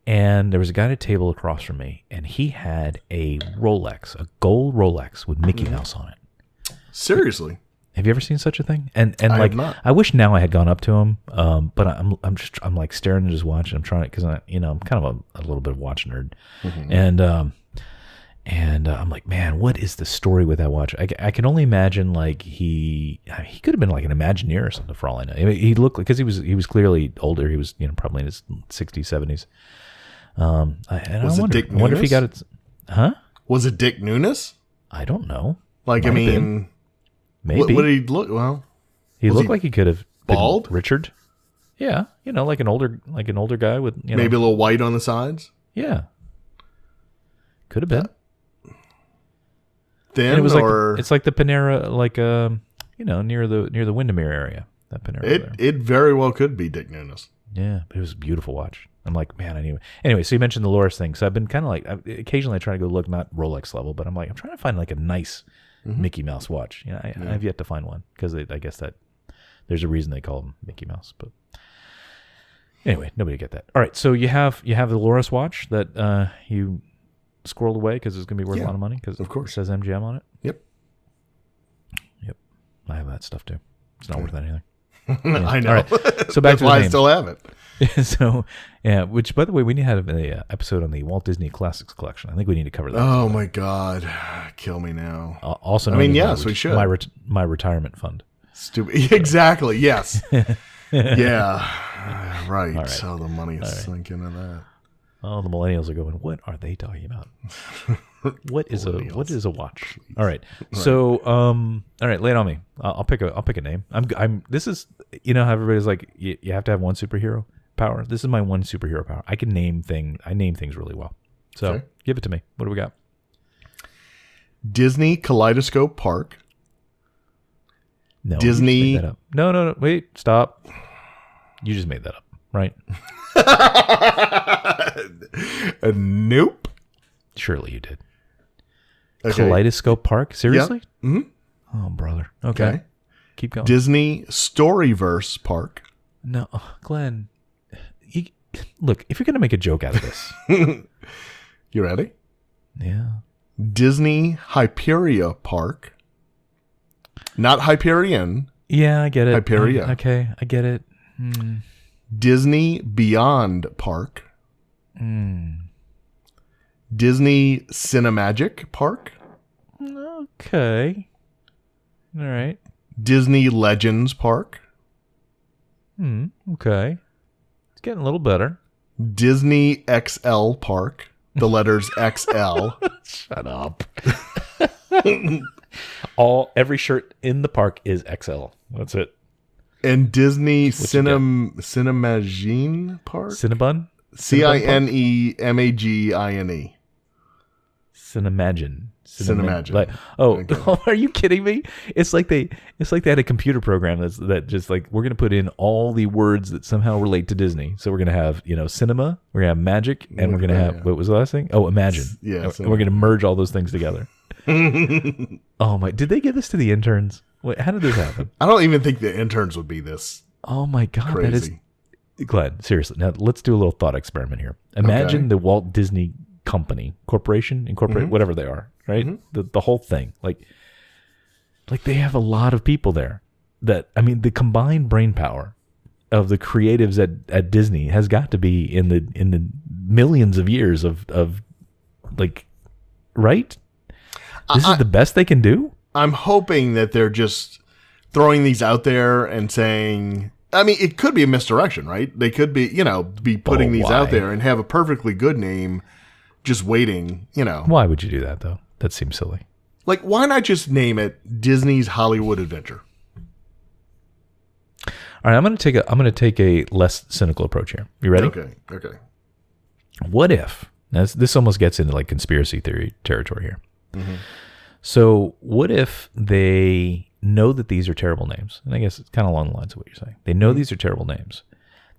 and there was a guy at a table across from me, and he had a Rolex, a gold Rolex with Mickey Mouse on it. Seriously. Have you ever seen such a thing? And I like, have not. I wish now I had gone up to him, but I'm like staring at his watch, and I'm trying to, because I'm kind of a little bit of watch nerd, and I'm like, man, what is the story with that watch? I can only imagine like he could have been like an Imagineer or something for all I know. I mean, he looked like, because he was clearly older. He was probably in his 60s, 70s. Was it Dick Nunes? I wonder if he got it. Huh? Was it Dick Nunes? I don't know. Like, Might have been. Maybe. What did he look? Well, he looked like he could have been bald. Richard. Yeah, like an older guy with maybe a little white on the sides. Yeah, could have been. Thin, and it was or it's like the Panera, like near the Windermere area. That Panera. It very well could be Dick Nunes. Yeah, but it was a beautiful watch. I'm like, man, anyway. So you mentioned the Loris thing. So I've been kind of like, occasionally I try to go look, not Rolex level, but I'm trying to find like a nice Mickey Mouse watch. I have yet to find one because I guess that there's a reason they call them Mickey Mouse. But anyway, nobody get that. All right, so you have the Loris watch that you squirreled away because it's going to be worth a lot of money because of course it says MGM on it. Yep. I have that stuff too. It's not worth anything. Yeah. I know. All right. So back to the name. I still have it. So, yeah, which, by the way, we need to have an episode on the Walt Disney Classics Collection. I think we need to cover that. Oh, my God. Kill me now. Also, yes, we should. My retirement fund. Stupid. Exactly. Yes. Yeah. Right. Right. So the money is sunk into that. Oh, the millennials are going, what are they talking about? What is a watch? All right. So, all right, lay it on me. I'll pick a name. This is, how everybody's like, you have to have one superhero. power. This is my one superhero power. I can name things. I name things really well. So Okay. give it to me. What do we got? Disney Kaleidoscope Park. No, Disney- you just made that up. No. Wait, stop. You just made that up, right? Nope. Surely you did. Okay. Kaleidoscope Park? Seriously? Mhm. Oh, brother. Okay. Okay. Keep going. Disney Storyverse Park. No, Glenn. Look, if you're going to make a joke out of this. You ready? Yeah. Disney Hyperia Park. Not Hyperion. Yeah, I get it. Hyperia. Okay, I get it. Disney Beyond Park. Disney Cinemagic Park. Okay. All right. Disney Legends Park. Okay. It's getting a little better. Disney XL Park. The letters XL. Shut up. Every shirt in the park is XL. That's it. And Disney you Cinemagine Park. Cinnabon? Cinemagine. Cinemagine. Cinemagine. Like, are you kidding me? It's like they had a computer program that just like, we're gonna put in all the words that somehow relate to Disney. So we're gonna have, cinema, we're gonna have magic, and we're gonna have what was the last thing? Oh, imagine. Yeah. And we're gonna merge all those things together. Oh my! Did they give this to the interns? Wait, how did this happen? I don't even think the interns would be this Oh my God! crazy. That is Glenn. Seriously, now let's do a little thought experiment here. Imagine Okay. the Walt Disney Company, Corporation, Incorporated, whatever they are, right? The whole thing, like they have a lot of people there. That the combined brain power of the creatives at Disney has got to be in the millions of years of like, right? This is the best they can do. I'm hoping that they're just throwing these out there and saying, it could be a misdirection, right? They could be, be putting these out why? there and have a perfectly good name, just waiting, Why would you do that though? That seems silly. Like, why not just name it Disney's Hollywood Adventure? All right, I'm going to take a less cynical approach here. You ready? Okay. What if this almost gets into like conspiracy theory territory here? So what if they know that these are terrible names? And I guess it's kind of along the lines of what you're saying. They know these are terrible names.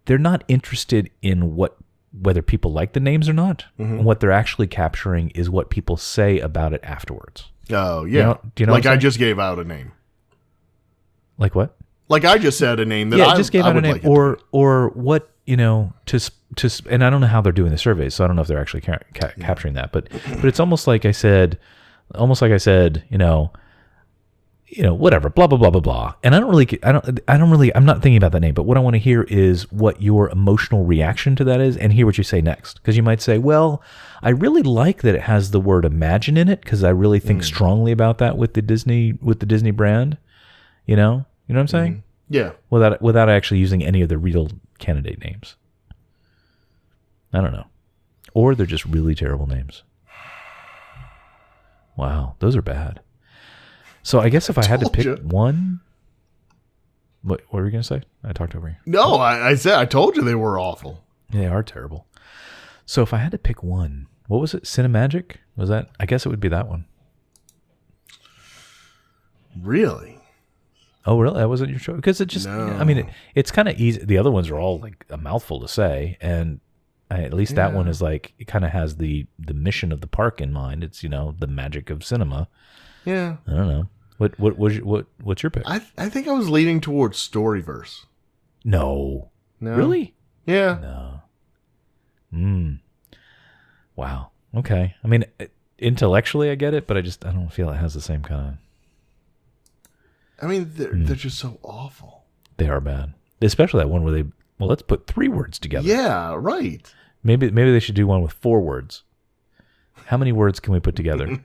They're not interested in whether people like the names or not. And what they're actually capturing is what people say about it afterwards. Oh, yeah. Do you know like what I'm I saying? just gave out a name. Like what? Like I just said a name that Yeah, just gave out a would name, like it to be. or what to and I don't know how they're doing the surveys, so I don't know if they're actually capturing that, but it's almost like I said, whatever, blah blah blah blah blah, and I'm not thinking about that name, but what I want to hear is what your emotional reaction to that is, and hear what you say next, because you might say, well, I really like that it has the word imagine in it, because I really think strongly about that with the Disney brand, You know what I'm saying? Yeah. Without actually using any of the real candidate names. I don't know. Or they're just really terrible names. Wow, those are bad. So I guess if I had to pick one, what were you going to say? I talked over you. No, I told you they were awful. They are terrible. So if I had to pick one, what was it? Cinemagic? Was that? I guess it would be that one. Really? Oh, really? That wasn't your choice? Because it just, No. it's kind of easy. The other ones are all like a mouthful to say. And at least that one is like, it kind of has the mission of the park in mind. It's, the magic of cinema. Yeah. I don't know. What's your pick? I think I was leaning towards Storyverse. No. No. Really? Yeah. No. Wow. Okay. Intellectually I get it, but I don't feel it has the same kind of... They're just so awful. They are bad. Especially that one where let's put 3 words together. Yeah, right. Maybe they should do one with 4 words. How many words can we put together?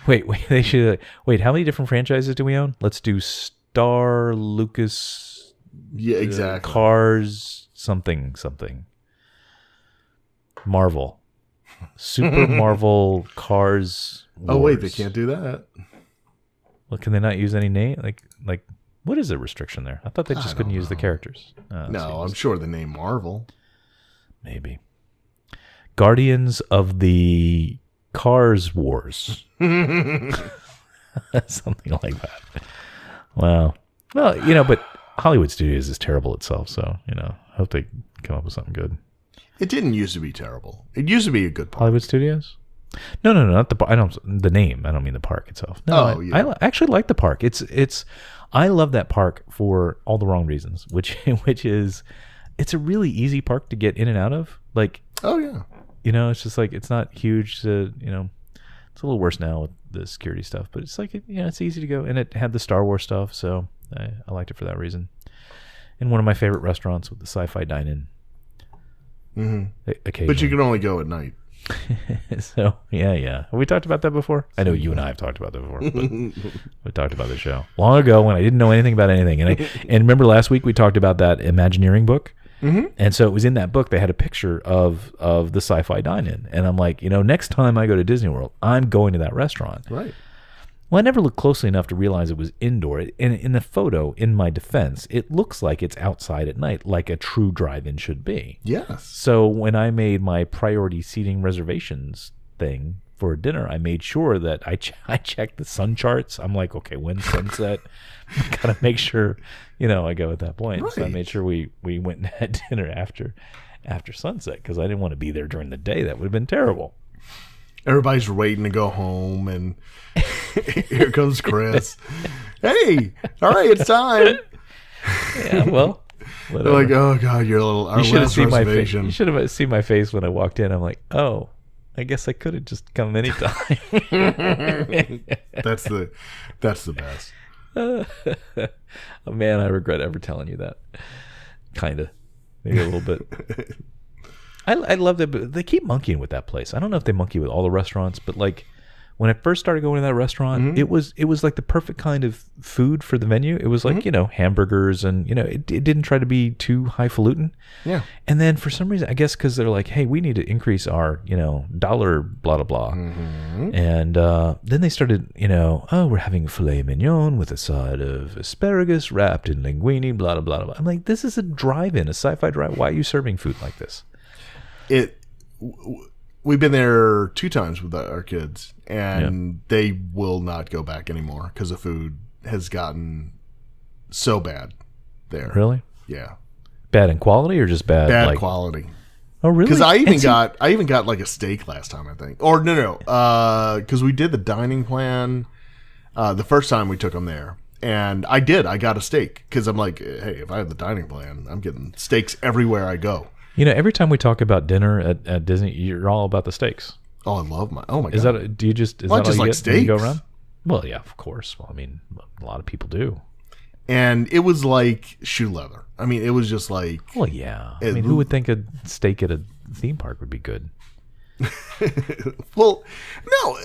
Wait, they should... Wait, how many different franchises do we own? Let's do Star, Lucas... Yeah, exactly. Cars, something. Marvel. Super Marvel Cars Wars. Oh, wait, they can't do that. Well, can they not use any name? Like What is the restriction there? I thought they just couldn't use the characters. No, I'm sure the name Marvel. Maybe. Guardians of the Cars Wars. Something like that. Wow. Well, but Hollywood Studios is terrible itself, so, I hope they come up with something good. It didn't used to be terrible. It used to be a good park. Hollywood Studios? No, not the. The name. I don't mean the park itself. No, I actually like the park. It's. I love that park for all the wrong reasons. Which is, it's a really easy park to get in and out of. Like. Oh yeah. It's just like it's not huge. It's a little worse now with the security stuff, but it's like it's easy to go, and it had the Star Wars stuff, so I liked it for that reason. And one of my favorite restaurants with the Sci-Fi Dine-In. Mm-hmm. But you can only go at night. So yeah. Have we talked about that before? I know you and I have talked about that before. But we talked about the show long ago when I didn't know anything about anything. And remember last week we talked about that Imagineering book. Mm-hmm. And so it was in that book they had a picture of the Sci-Fi Dine-In, and I'm like, next time I go to Disney World, I'm going to that restaurant. Right. Well, I never looked closely enough to realize it was indoor. And in the photo, in my defense, it looks like it's outside at night, like a true drive-in should be. Yes. So when I made my priority seating reservations thing for dinner, I made sure that I checked the sun charts. I'm like, okay, when's sunset? Gotta make sure, I go at that point. Right. So I made sure we went and had dinner after sunset because I didn't want to be there during the day. That would have been terrible. Everybody's waiting to go home, and here comes Chris. Hey, all right, it's time. Yeah, well, whatever. They're like, oh god, you're a little. Our last reservation. You should have seen my face when I walked in. I'm like, oh, I guess I could have just come anytime. That's the best. Oh, man, I regret ever telling you that. Kinda, maybe a little bit. I love that, but they keep monkeying with that place. I don't know if they monkey with all the restaurants, but like when I first started going to that restaurant, it was like the perfect kind of food for the menu. It was like hamburgers, and it didn't try to be too highfalutin. Yeah. And then for some reason, I guess because they're like, hey, we need to increase our dollar blah blah blah, and then they started we're having filet mignon with a side of asparagus wrapped in linguine blah blah blah blah. I'm like, this is a drive-in, a sci-fi drive. Why are you serving food like this? We've been there 2 times with our kids, and they will not go back anymore because the food has gotten so bad there. Really? Yeah. Bad in quality or just bad? Bad quality. Oh, really? Because I even got like a steak last time, I think. Or no, because we did the dining plan the first time we took them there. And I got a steak because I'm like, hey, if I have the dining plan, I'm getting steaks everywhere I go. Every time we talk about dinner at Disney, you're all about the steaks. Oh, I love my god. Is that, do you just, is that all you like get steaks. when you go around? Well, yeah, of course. Well, I mean, a lot of people do. And it was like shoe leather. I mean, it was just like... Well, yeah. I mean, who would think a steak at a theme park would be good? Well, no.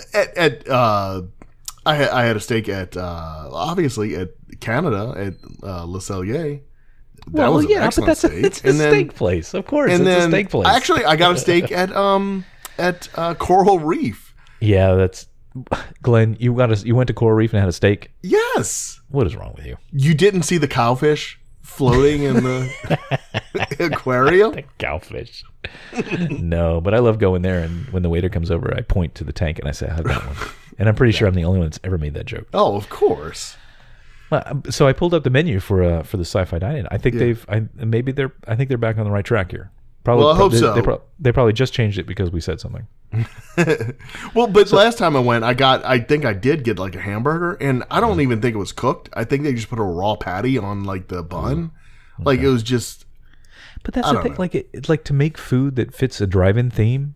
I had a steak at, obviously, at Canada, at Le Cellier. That was an excellent steak. It's a steak place, of course. It's a steak place. Actually, I got a steak at Coral Reef. Yeah, that's Glenn. You went to Coral Reef and had a steak. Yes. What is wrong with you? You didn't see the cowfish floating in the aquarium? The cowfish. No, but I love going there, and when the waiter comes over, I point to the tank and I say, "I had that one." And I'm pretty sure I'm the only one that's ever made that joke. Oh, of course. So I pulled up the menu for the Sci-Fi Dine-In. I think I think they're back on the right track here. Probably, well, I hope so. They probably just changed it because we said something. Well, but last time I went, I think I did get like a hamburger, and I don't even think it was cooked. I think they just put a raw patty on like the bun. Okay. Like it was just. But that's the thing. Know. It's like to make food that fits a drive-in theme.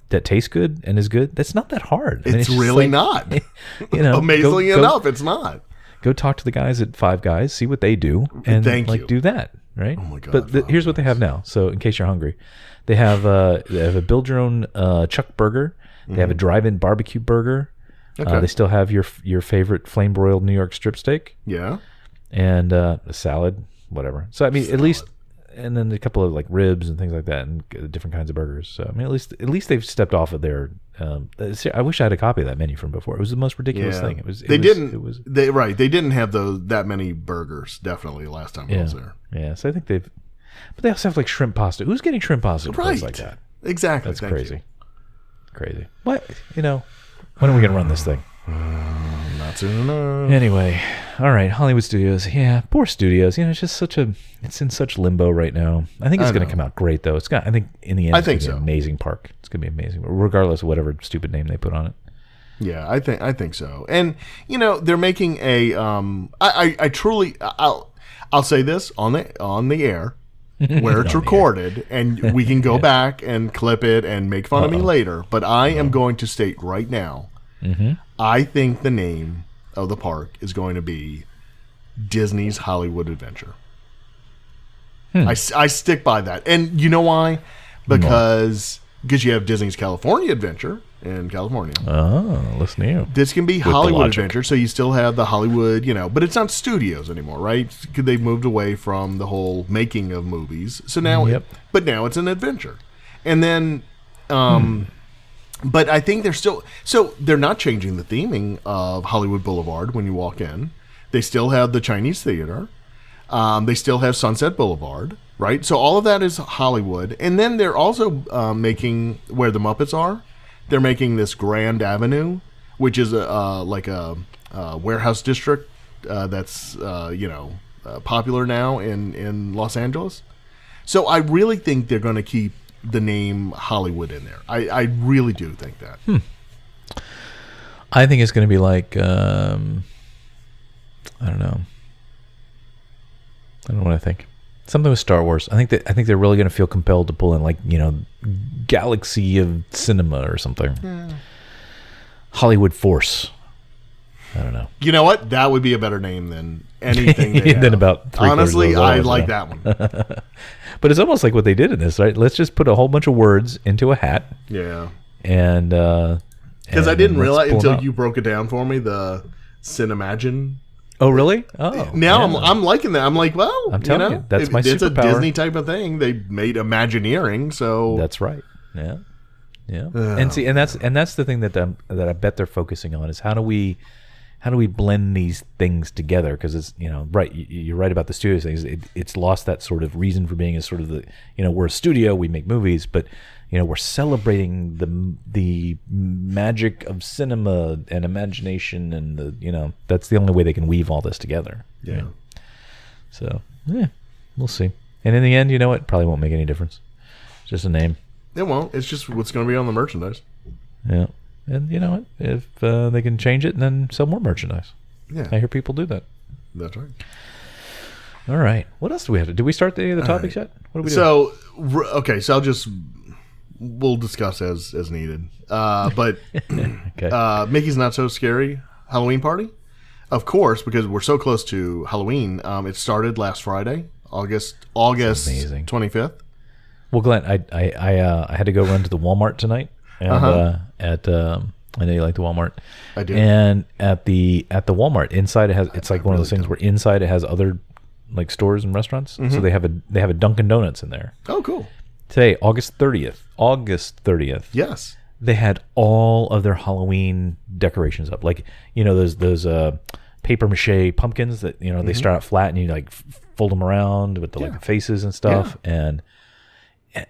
That tastes good and is good. That's not that hard. It's really not. Amazingly enough, it's not. Go talk to the guys at Five Guys, see what they do, and do that. Right. Oh my god! But here's what they have now. So in case you're hungry, they have a build your own chuck burger. They have a drive-in barbecue burger. Okay. They still have your favorite flame broiled New York strip steak. Yeah. And a salad, whatever. So I mean, at least and then a couple of like ribs and things like that, and different kinds of burgers. So I mean, at least they've stepped off of their. I wish I had a copy of that menu from before. It was the most ridiculous thing. They didn't have that many burgers. Definitely last time I was there. Yeah, so I think but they also have like shrimp pasta. Who's getting shrimp pasta at a place like that? Exactly. That's crazy. Crazy. What? When are we gonna run this thing? Not soon enough. Anyway, all right, Hollywood Studios. Yeah, poor studios. It's just it's in such limbo right now. I think it's going to come out great though. I think in the end, it's going to be an amazing park. It's going to be amazing, regardless of whatever stupid name they put on it. Yeah, I think so. And they're making a. I truly, I'll say this on the air, where it's recorded, and we can go back and clip it and make fun of me later. But I am going to state right now. Mm-hmm. I think the name of the park is going to be Disney's Hollywood Adventure. I stick by that. And you know why? Because you have Disney's California Adventure in California. Oh, listen to you. This can be Hollywood Adventure, so you still have the Hollywood, but it's not studios anymore, right? They've moved away from the whole making of movies. So now, but now it's an adventure. And then... But I think they're not changing the theming of Hollywood Boulevard when you walk in. They still have the Chinese Theater. They still have Sunset Boulevard, right? So all of that is Hollywood. And then they're also making, where the Muppets are, they're making this Grand Avenue, which is like a warehouse district that's, popular now in Los Angeles. So I really think they're going to keep the name Hollywood in there. I really do think that. I think it's going to be like I don't know what I think. Something with Star Wars. I think they're really going to feel compelled to pull in like Galaxy of Cinema or something. Hollywood Force. I don't know. You know what? That would be a better name than anything they have. Than about 3/4 Honestly, of those I like that one. But it's almost like what they did in this, right? Let's just put a whole bunch of words into a hat. Yeah. And because I didn't realize until you broke it down for me, the Cinemagine. Oh, really? Oh. Now I'm liking that. I'm like, well, I'm telling you, that's my superpower. It's a Disney type of thing. They made Imagineering, so that's right. Yeah. Yeah. And see, and that's the thing that I bet they're focusing on is how do we blend these things together? Because it's right. You're right about the studio things. It's lost that sort of reason for being as sort of the we're a studio, we make movies, but we're celebrating the magic of cinema and imagination, and that's the only way they can weave all this together. Yeah. Right? So we'll see. And in the end, it probably won't make any difference. It's just a name. It won't. It's just what's going to be on the merchandise. Yeah. And you know what? If they can change it and then sell more merchandise. Yeah. I hear people do that. That's right. All right. What else do we have to do? Did we start any of the topics yet? What do we do? So we'll discuss as needed. But okay. Mickey's Not So Scary Halloween Party. Of course, because we're so close to Halloween, it started last Friday, August 25th. Well, Glenn, I had to go run to the Walmart tonight. And I know you like the Walmart. I do. And at the Walmart inside it's like one of those things where inside it has other like stores and restaurants. Mm-hmm. So they have a Dunkin' Donuts in there. Oh, cool. Today, August 30th. Yes. They had all of their Halloween decorations up. Like, those paper mache pumpkins that, they start out flat and you like fold them around with the faces and stuff. Yeah. And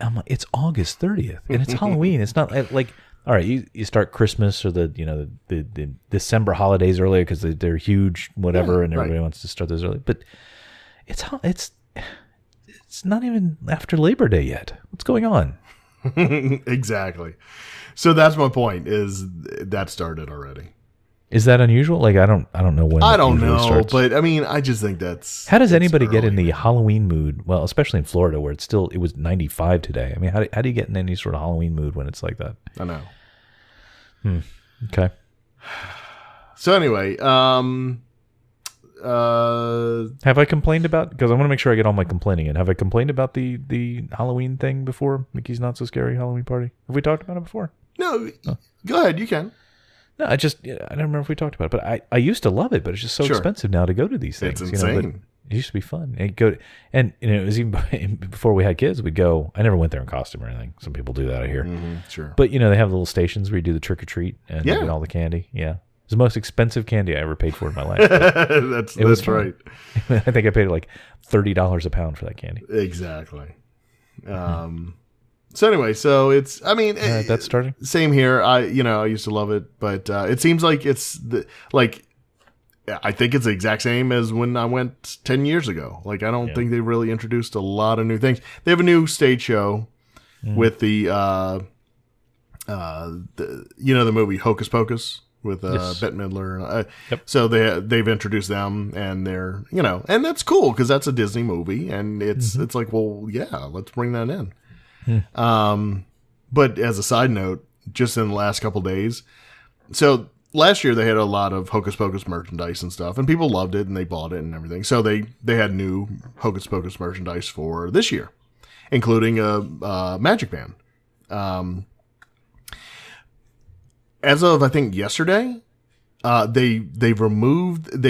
I'm like, it's August 30th and it's Halloween. It's not like, all right, you start Christmas or the December holidays earlier because they're huge, whatever, and everybody wants to start those early. But it's not even after Labor Day yet. What's going on? Exactly. So that's my point. Is that started already? Is that unusual? Like I don't know when. I don't know, starts. But I mean, I just think that's. How does anybody get in the Halloween mood? Well, especially in Florida, where it was 95 today. I mean, how do you get in any sort of Halloween mood when it's like that? I know. Okay. So anyway, have I complained about? Because I want to make sure I get all my complaining in. Have I complained about the Halloween thing before? Mickey's Not So Scary Halloween Party. Have we talked about it before? No. Go ahead. You can. No, I don't remember if we talked about it, but I used to love it, but it's just so expensive now to go to these things. It's insane. It used to be fun. And it was even before we had kids. We'd go. I never went there in costume or anything. Some people do that, I hear. Sure. But they have little stations where you do the trick or treat and you get all the candy. Yeah, it's the most expensive candy I ever paid for in my life. That's right. I think I paid like $30 a pound for that candy. Exactly. So anyway, so it's. I mean, that's starting. Same here. I used to love it, but it seems like it's I think it's the exact same as when I went 10 years ago. Like, I don't think they really introduced a lot of new things. They have a new stage show with the movie Hocus Pocus with Bette Midler. So they've introduced them, and they're, and that's cool because that's a Disney movie, and it's like, well, yeah, let's bring that in. But as a side note, just in the last couple days, so last year they had a lot of Hocus Pocus merchandise and stuff, and people loved it and they bought it and everything. So they had new Hocus Pocus merchandise for this year, including a Magic Band. As of I think yesterday, they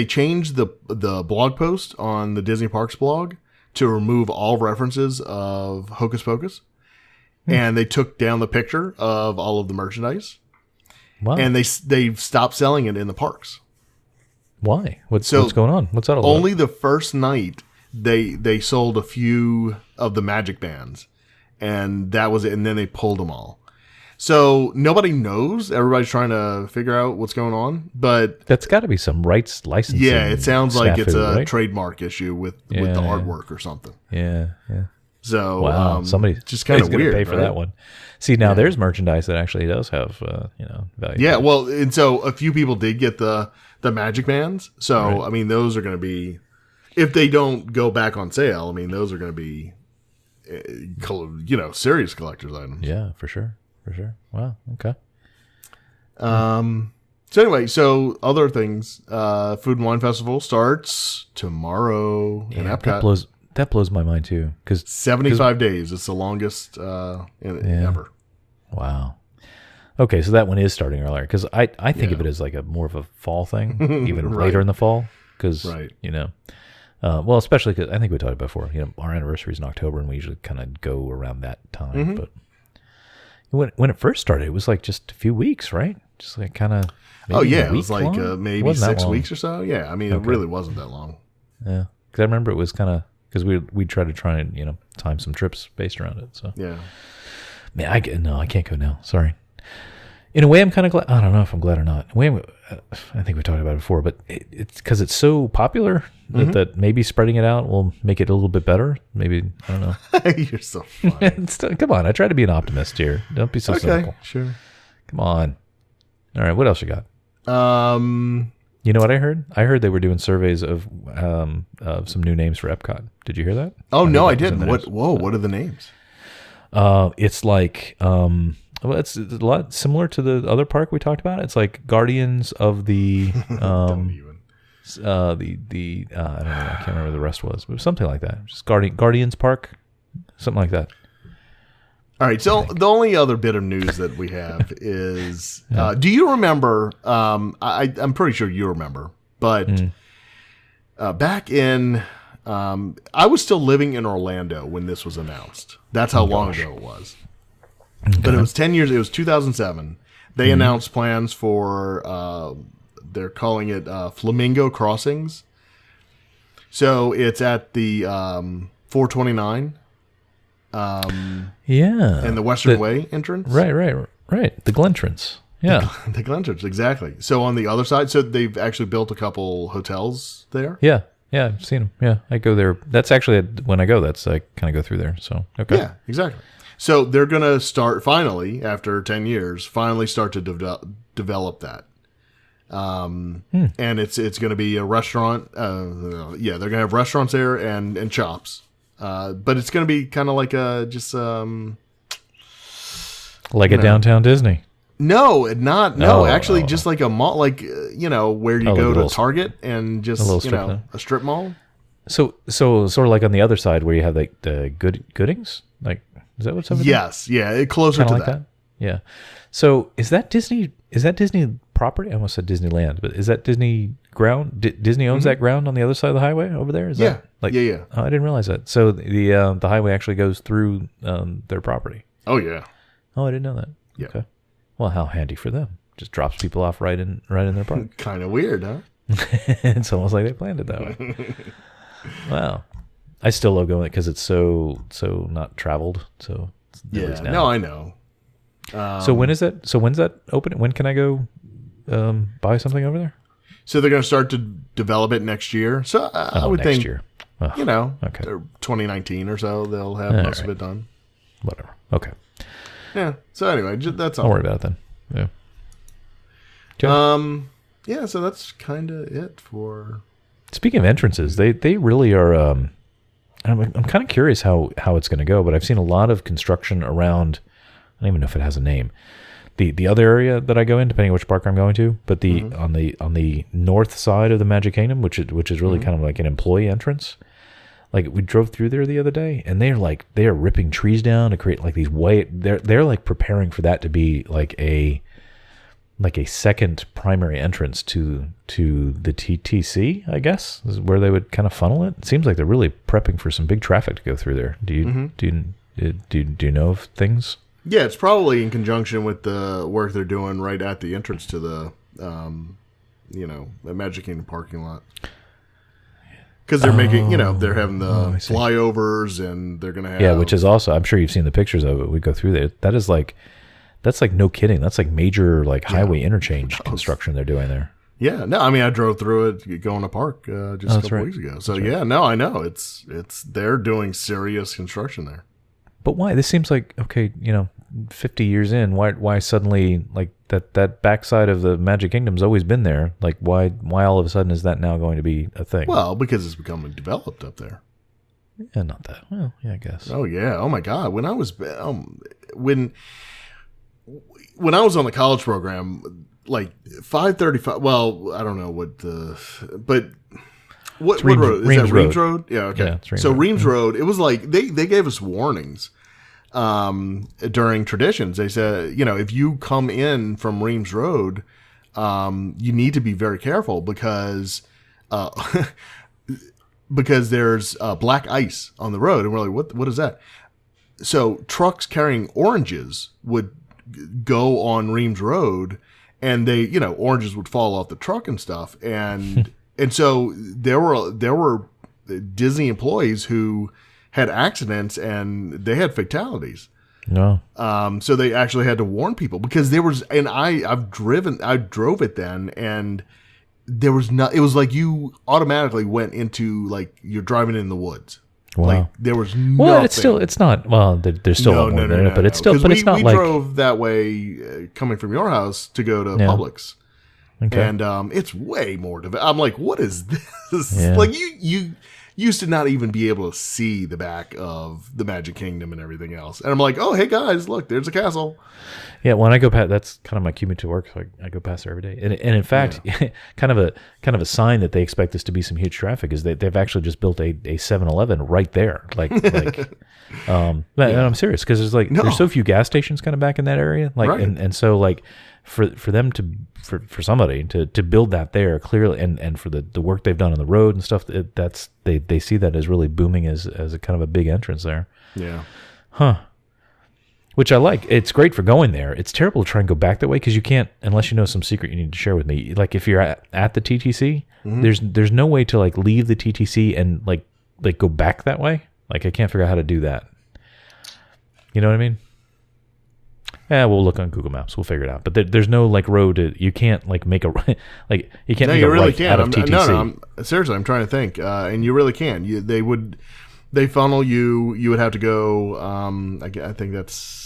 changed the blog post on the Disney Parks blog to remove all references of Hocus Pocus, and they took down the picture of all of the merchandise. Wow. And they've stopped selling it in the parks. Why? What's going on? What's that all about? Only the first night they sold a few of the Magic Bands, and that was it. And then they pulled them all. So nobody knows. Everybody's trying to figure out what's going on. But that's got to be some rights licensing. Yeah, it sounds like it's a right? trademark issue with the artwork or something. Yeah. So wow, somebody just kind of weird pay for that one. See, now there's merchandise that actually does have value. Yeah, well, and so a few people did get the Magic Bands. So Right. I mean, those are going to be, if they don't go back on sale, I mean, those are going to be, serious collector's items. Yeah, for sure. Wow. Okay. So anyway, other things. Food and Wine Festival starts tomorrow in Epcot. That blows my mind too, because 75 days. It's the longest ever. Wow. Okay, so that one is starting earlier, because I think of it as like more of a fall thing, even Right. later in the fall, because Right. well, especially because I think we talked about before. Our anniversary is in October, and we usually kind of go around that time. But when it first started, it was like just a few weeks, right? Just like kind of. Oh yeah, it was like maybe 6 weeks or so. Yeah, I mean, it really wasn't that long. Yeah, because I remember it was kind of. Because we try and time some trips based around it. So yeah, man, I can't go now. Sorry. In a way, I'm kind of glad. I don't know if I'm glad or not. In a way, I think we talked about it before, but it's because it's so popular that maybe spreading it out will make it a little bit better. Maybe I don't know. You're so funny. Come on, I try to be an optimist here. Don't be so cynical. Sure. Come on. All right, what else you got? You know what I heard? I heard they were doing surveys of some new names for Epcot. Did you hear that? Oh no, I didn't. What are the names? It's like it's a lot similar to the other park we talked about. It's like Guardians of the I don't know. I can't remember what the rest was, but something like that. Just Guardians Park, something like that. All right. So the only other bit of news that we have is, do you remember? I'm pretty sure you remember, but back in, I was still living in Orlando when this was announced. That's how long ago it was. Okay. But it was 10 years. It was 2007. They announced plans for, they're calling it Flamingo Crossings. So it's at the 429. And the Western Way entrance. Right. The Glentrance. Yeah. The Glentrance, exactly. So on the other side, so they've actually built a couple hotels there. Yeah, I've seen them. Yeah, I go there. That's actually when I go. I kind of go through there. So okay. Yeah, exactly. So they're gonna start finally after 10 years. Start to develop that. And it's gonna be a restaurant. They're gonna have restaurants there and shops. But it's going to be kind of like a downtown Disney. No, actually just like a mall, like where you go to Target and just a strip mall. So sort of like on the other side where you have like the Goodings, like is that what's over there? Yes, yeah, closer to like that. Yeah. So is that Disney property? I almost said Disneyland, but is that Disney ground? Disney owns that ground on the other side of the highway over there? Is that yeah. Oh, I didn't realize that. So the highway actually goes through their property. Oh yeah. Oh, I didn't know that. Yeah. Okay. Well, how handy for them. Just drops people off right in their park. Kind of weird, huh? It's almost like they planned it that way. Wow. I still love going because it's so not traveled. So yeah. No, I know. So when's that open? When can I go buy something over there? So they're going to start to develop it next year. So I would next think, year. You know, Okay. 2019 or so, they'll have most of it done. Whatever. Okay. Yeah. So anyway, that's all. Don't worry about it then. Yeah. Okay. Yeah. So that's kind of it for. Speaking of entrances, they really are. I'm kind of curious how it's going to go, but I've seen a lot of construction around. I don't even know if it has a name. The other area that I go in, depending on which park I'm going to, but on the north side of the Magic Kingdom, which is really kind of like an employee entrance. Like we drove through there the other day, and they are ripping trees down to create like these they're like preparing for that to be like a second primary entrance to the TTC, I guess, is where they would kind of funnel it. It seems like they're really prepping for some big traffic to go through there. Do you know of things? Yeah, it's probably in conjunction with the work they're doing right at the entrance to the Magic Kingdom parking lot. Because they're making, they're having the flyovers, and they're going to have... Yeah, which is also, I'm sure you've seen the pictures of it. We go through there. That's like no kidding. That's like major highway interchange construction they're doing there. Yeah, no, I mean, I drove through it going to park just a couple weeks ago. So yeah, no, I know. It's they're doing serious construction there. But why? This seems like, okay, 50 years in, why suddenly, like, that backside of the Magic Kingdom's always been there? Like, why all of a sudden is that now going to be a thing? Well, because it's becoming developed up there. Yeah, not that. Well, yeah, I guess. Oh, yeah. Oh, my God. When I was when I was on the college program, like 535, well, I don't know what what road? Is that Reams Road? Yeah, okay. Yeah, so Reams Road, it was like, they gave us warnings during traditions. They said, if you come in from Reams Road, you need to be very careful because there's black ice on the road. And we're like, what is that? So trucks carrying oranges would go on Reams Road, and they, oranges would fall off the truck and stuff. And and so there were Disney employees who had accidents, and they had fatalities. No. So they actually had to warn people, because there was, and I drove it then, and there was not, it was like you automatically went into, like, you're driving in the woods. Wow. Like, there was nothing. Well, it's not, well, there's still a lot more there, but it's still, but it's not like. We drove that way coming from your house to go to Publix. Okay. And it's way more developed. I'm like, what is this? Yeah. Like, you used to not even be able to see the back of the Magic Kingdom and everything else. And I'm like, oh, hey guys, look, there's a castle. Yeah, when I go past, that's kind of my commute to work. So I go past there every day. And in fact, kind of a sign that they expect this to be some huge traffic is that they've actually just built a 7-Eleven right there. And I'm serious, because there's so few gas stations kind of back in that area. And so like for them to for somebody to build that there clearly, and for the work they've done on the road and stuff, they see that as really booming as a kind of a big entrance there. Yeah. Huh. Which I like. It's great for going there. It's terrible to try and go back that way, because you can't, unless you know some secret you need to share with me. Like if you're at the TTC, there's no way to like leave the TTC and like go back that way. Like I can't figure out how to do that. You know what I mean? Yeah, we'll look on Google Maps. We'll figure it out. But there's no like road. You can't like make a like you can't make a right out of TTC. Seriously, I'm trying to think. And you really can. They funnel you. You would have to go. I think that's.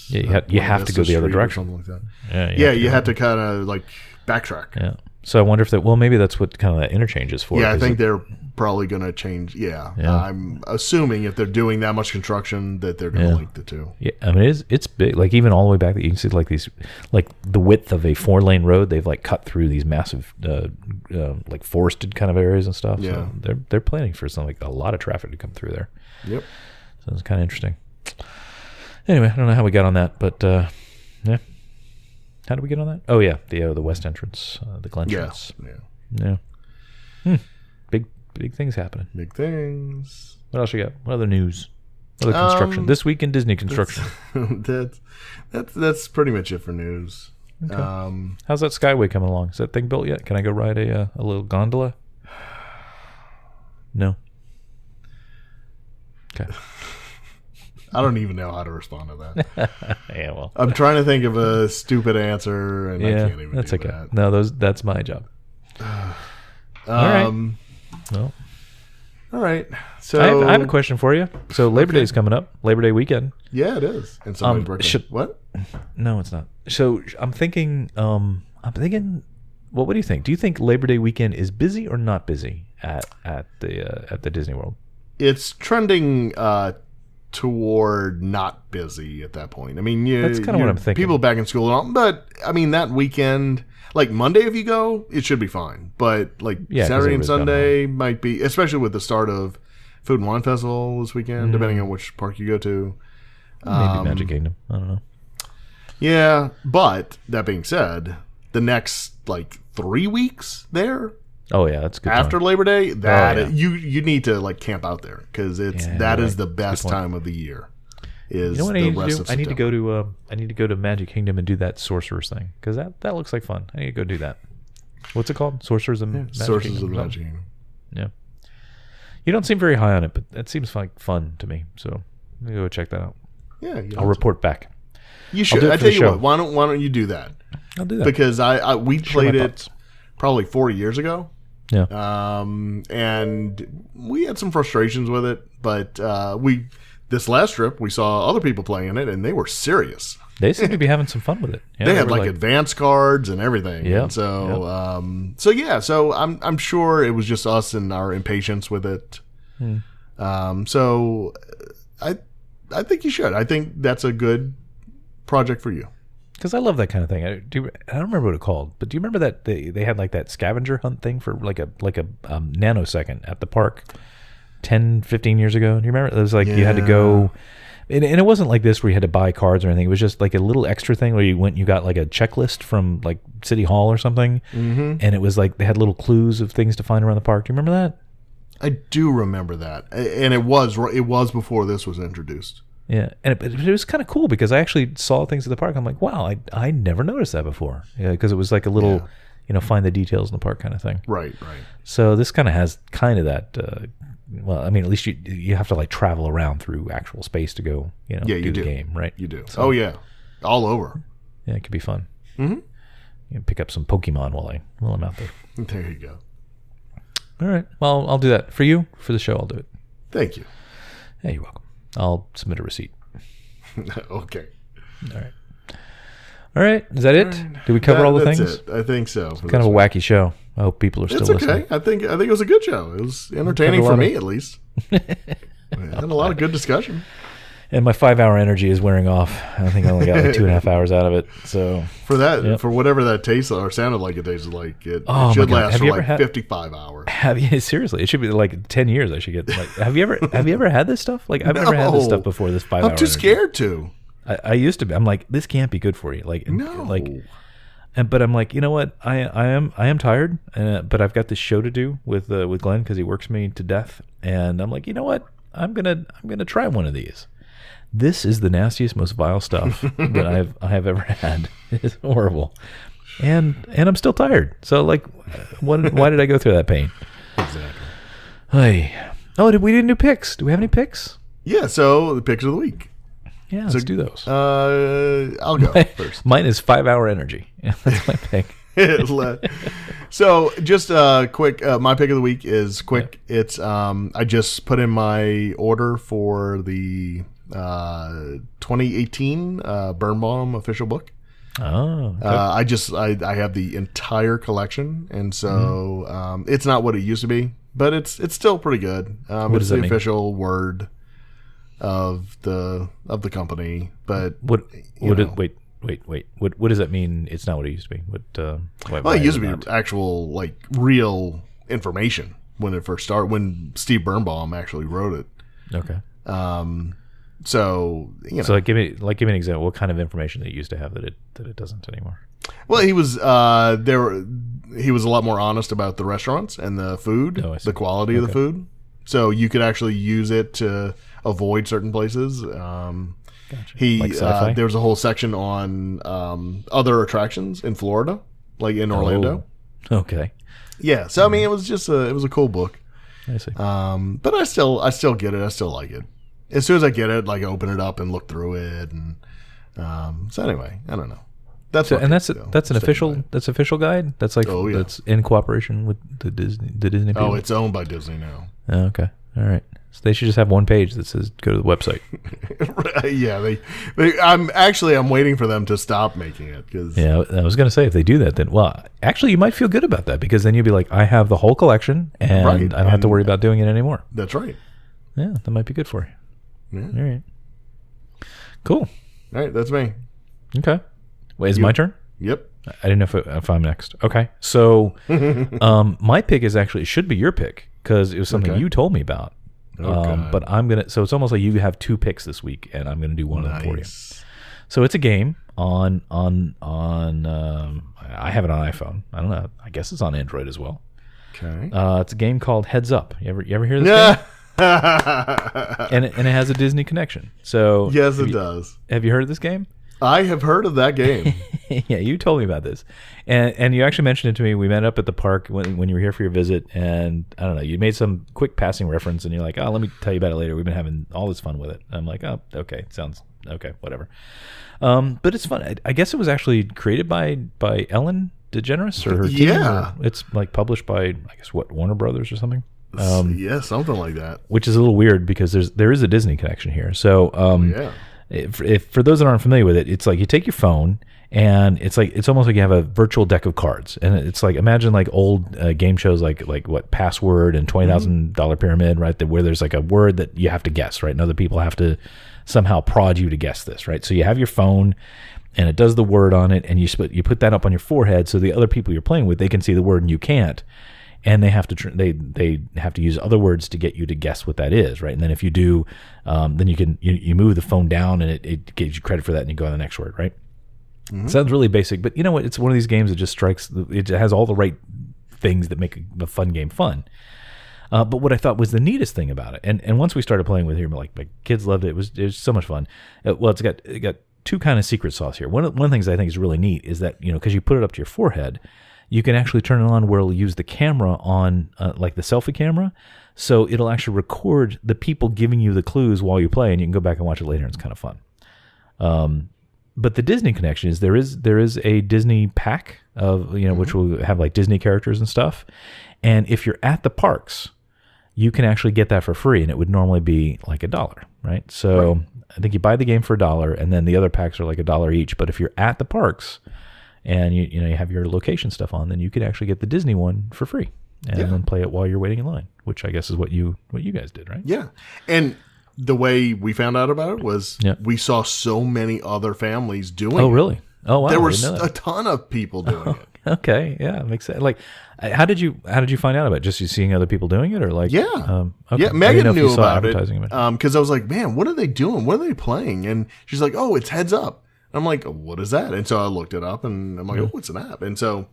Yeah, you have to go the other direction. Something like that. Yeah, you have to kind of like backtrack. Yeah. So I wonder if maybe that's what kind of that interchange is for. Yeah, I think they're probably going to change. Yeah. I'm assuming if they're doing that much construction that they're going to link the two. Yeah, I mean it's big. Like even all the way back, you can see like these, like the width of a 4-lane road. They've like cut through these massive, like forested kind of areas and stuff. Yeah. So they're planning for something like a lot of traffic to come through there. Yep. So it's kind of interesting. Anyway, I don't know how we got on that, but yeah. How do we get on that? Oh yeah, the west entrance, the Glen entrance. Yeah. Big things happening. Big things. What else you got? What other news? What other construction? This week in Disney construction. That's pretty much it for news. Okay. How's that Skyway coming along? Is that thing built yet? Can I go ride a little gondola? No. Okay. I don't even know how to respond to that. Yeah, well, I'm trying to think of a stupid answer, and I can't even that's do okay. that. No, that's my job. All right. Well, all right. So I have a question for you. So Labor Day is coming up. Labor Day weekend. Yeah, it is. And somebody's birthday. What? No, it's not. So I'm thinking. What do you think? Do you think Labor Day weekend is busy or not busy at the Disney World? It's trending toward not busy at that point. I mean, that's kind of what I'm thinking. People back in school and all, but I mean that weekend, like Monday, if you go, it should be fine. But like Saturday and Sunday might be, especially with the start of Food and Wine Festival this weekend, depending on which park you go to. Maybe Magic Kingdom. I don't know. Yeah, but that being said, the next like 3 weeks there. Oh yeah, that's good. After Labor Day, you need to like camp out there because that is the best time of the year. Is you know what the I need rest to do? of I need to September. go to Magic Kingdom and do that Sorcerer's thing because that looks like fun. I need to go do that. What's it called? Sorcerers of Magic Sources Kingdom. of Magic Kingdom. Yeah. You don't seem very high on it, but that seems like fun to me. So let me go check that out. Yeah, I'll report back. You should. I tell you what. Why don't you do that? I'll do that because we played it probably 4 years ago. Yeah. And we had some frustrations with it, but this last trip we saw other people playing it, and they were serious. They seem to be having some fun with it. Yeah, they had like advance cards and everything. Yeah. And so I'm sure it was just us and our impatience with it. So I think you should. I think that's a good project for you. Because I love that kind of thing. I don't remember what it called, but do you remember that they had like that scavenger hunt thing for like a nanosecond at the park 10, 15 years ago? Do you remember? It was like you had to go, and it wasn't like this where you had to buy cards or anything. It was just like a little extra thing where you got like a checklist from like City Hall or something, and it was like they had little clues of things to find around the park. Do you remember that? I do remember that, and it was before this was introduced. Yeah, and it was kind of cool because I actually saw things at the park. I'm like, wow, I never noticed that before. Yeah, because it was like a little, find the details in the park kind of thing. Right. So this kind of has kind of that. Well, I mean, at least you have to like travel around through actual space to go, do the game, right? You do. So, all over. Yeah, it could be fun. Mm-hmm. You can pick up some Pokemon while I'm out there. There you go. All right. Well, I'll do that for you for the show. I'll do it. Thank you. Yeah, you're welcome. I'll submit a receipt. Okay. All right. Is that it? Did we cover all the things? That's it. I think so. It's kind of a wacky show. I hope people are still listening. I think it was a good show. It was entertaining for me, at least. We had a lot of good discussion. And my 5-hour energy is wearing off. I think I only got like 2.5 hours out of it. So for that, for whatever that tasted or sounded like it tasted like, it should last for like 55 hours. Seriously, it should be like 10 years. I should get like. Have you ever had this stuff? Like I've never had this stuff before. This 5 hour. I'm too scared to. I used to be. I'm like, this can't be good for you. Like no. But I'm like, you know what? I am tired. But I've got this show to do with Glenn because he works me to death. And I'm like, you know what? I'm gonna try one of these. This is the nastiest, most vile stuff that I have ever had. It's horrible, and I'm still tired. So like, why did I go through that pain? Exactly. Hey, we didn't do picks. Do we have any picks? Yeah. So the picks of the week. Yeah, let's do those. I'll go first. Mine is 5-hour energy. That's my pick. So just quick. My pick of the week is quick. Yeah. It's I just put in my order for the 2018 Birnbaum official book. Oh, okay. I have the entire collection, and so it's not what it used to be, but it's still pretty good. It's the official word of the company. But wait. What does that mean? It's not what it used to be. It used to be actual like real information when it first started. When Steve Birnbaum actually wrote it. Okay. So So give me an example. What kind of information that it used to have that it doesn't anymore? Well, he was there. He was a lot more honest about the restaurants and the food, the quality of the food. So you could actually use it to avoid certain places. Gotcha. There was a whole section on other attractions in Florida, like in Orlando. Oh, okay. Yeah. So I mean, it was a cool book. I see. But I still get it. I still like it. As soon as I get it, like I open it up and look through it, and so anyway, I don't know. That's an official guide. That's like that's in cooperation with the Disney people. Oh, it's owned by Disney now. Oh, okay, all right. So they should just have one page that says go to the website. Yeah, I'm waiting for them to stop making it because I was going to say if they do that, then actually you might feel good about that because then you'll be like, I have the whole collection and I don't have to worry about doing it anymore. That's right. Yeah, that might be good for you. Yeah. All right. Cool. All right, that's me. Okay. Wait, is it my turn? Yep. I didn't know if I'm next. Okay. So my pick should be your pick because it was something you told me about. But so it's almost like you have two picks this week and I'm going to do one of them for you. So it's a game on I have it on iPhone. I don't know. I guess it's on Android as well. Okay. It's a game called Heads Up. You ever hear this game? and it has a Disney connection. So yes, it does. Have you heard of this game? I have heard of that game. Yeah, you told me about this, and you actually mentioned it to me. We met up at the park when you were here for your visit, and I don't know. You made some quick passing reference, and you're like, "Oh, let me tell you about it later. We've been having all this fun with it." I'm like, "Oh, okay, sounds okay, whatever." But it's fun. I guess it was actually created by Ellen DeGeneres or her team. Yeah, it's like published by I guess Warner Brothers or something. Yeah, something like that. Which is a little weird because there is a Disney connection here. So yeah. If for those that aren't familiar with it, it's like you take your phone and it's almost like you have a virtual deck of cards, and it's like imagine like old game shows like what Password and $20,000 Pyramid, right? Where there's like a word that you have to guess, right? And other people have to somehow prod you to guess this, right? So you have your phone and it does the word on it, and you put that up on your forehead so the other people you're playing with, they can see the word and you can't. And they have to they have to use other words to get you to guess what that is, right? And then if you do, then you move the phone down and it gives you credit for that, and you go on the next word, right? Mm-hmm. Sounds really basic, but you know what? It's one of these games that just it has all the right things that make a fun game fun. But what I thought was the neatest thing about it, and once we started playing with it, like my kids loved it. It was so much fun. It's got two kind of secret sauce here. One of the things I think is really neat is that because you put it up to your forehead, you can actually turn it on where it'll use the camera on, like the selfie camera. So it'll actually record the people giving you the clues while you play, and you can go back and watch it later, and it's kind of fun. But the Disney connection is there is a Disney pack of, which will have like Disney characters and stuff. And if you're at the parks, you can actually get that for free, and it would normally be like $1, right? So I think you buy the game for $1, and then the other packs are like $1 each. But if you're at the parks, and you have your location stuff on, then you could actually get the Disney one for free and then play it while you're waiting in line, which I guess is what you guys did, right? Yeah. And the way we found out about it was we saw so many other families doing it. Oh, really? Oh, wow. There were a ton of people doing it. Okay. Yeah. Makes sense. Like, how did you find out about it? Just you seeing other people doing it, or like? Yeah. Okay. Yeah. Megan knew about it. Because I was like, man, what are they doing? What are they playing? And she's like, oh, it's Heads Up. I'm like, what is that? And so I looked it up, and I'm like, oh, it's an app. And so,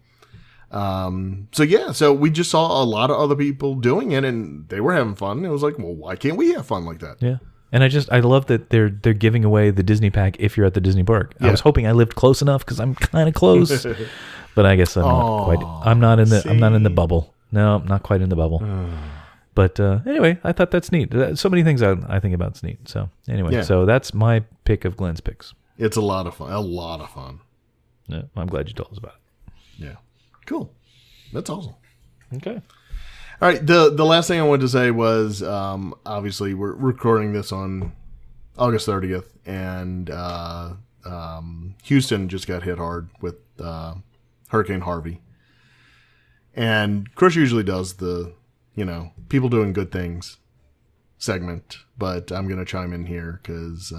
so we just saw a lot of other people doing it, and they were having fun. It was like, well, why can't we have fun like that? Yeah. And I love that they're giving away the Disney pack if you're at the Disney park. Yeah. I was hoping I lived close enough because I'm kind of close, but I guess I'm not quite. I'm not in the bubble. No, I'm not quite in the bubble. But anyway, I thought that's neat. So many things I think about is neat. So anyway, so that's my pick of Glenn's picks. It's a lot of fun. A lot of fun. Yeah, I'm glad you told us about it. Yeah. Cool. That's awesome. Okay. All right. The last thing I wanted to say was, obviously we're recording this on August 30th, and Houston just got hit hard with Hurricane Harvey. And Chris usually does the, people doing good things segment, but I'm going to chime in here because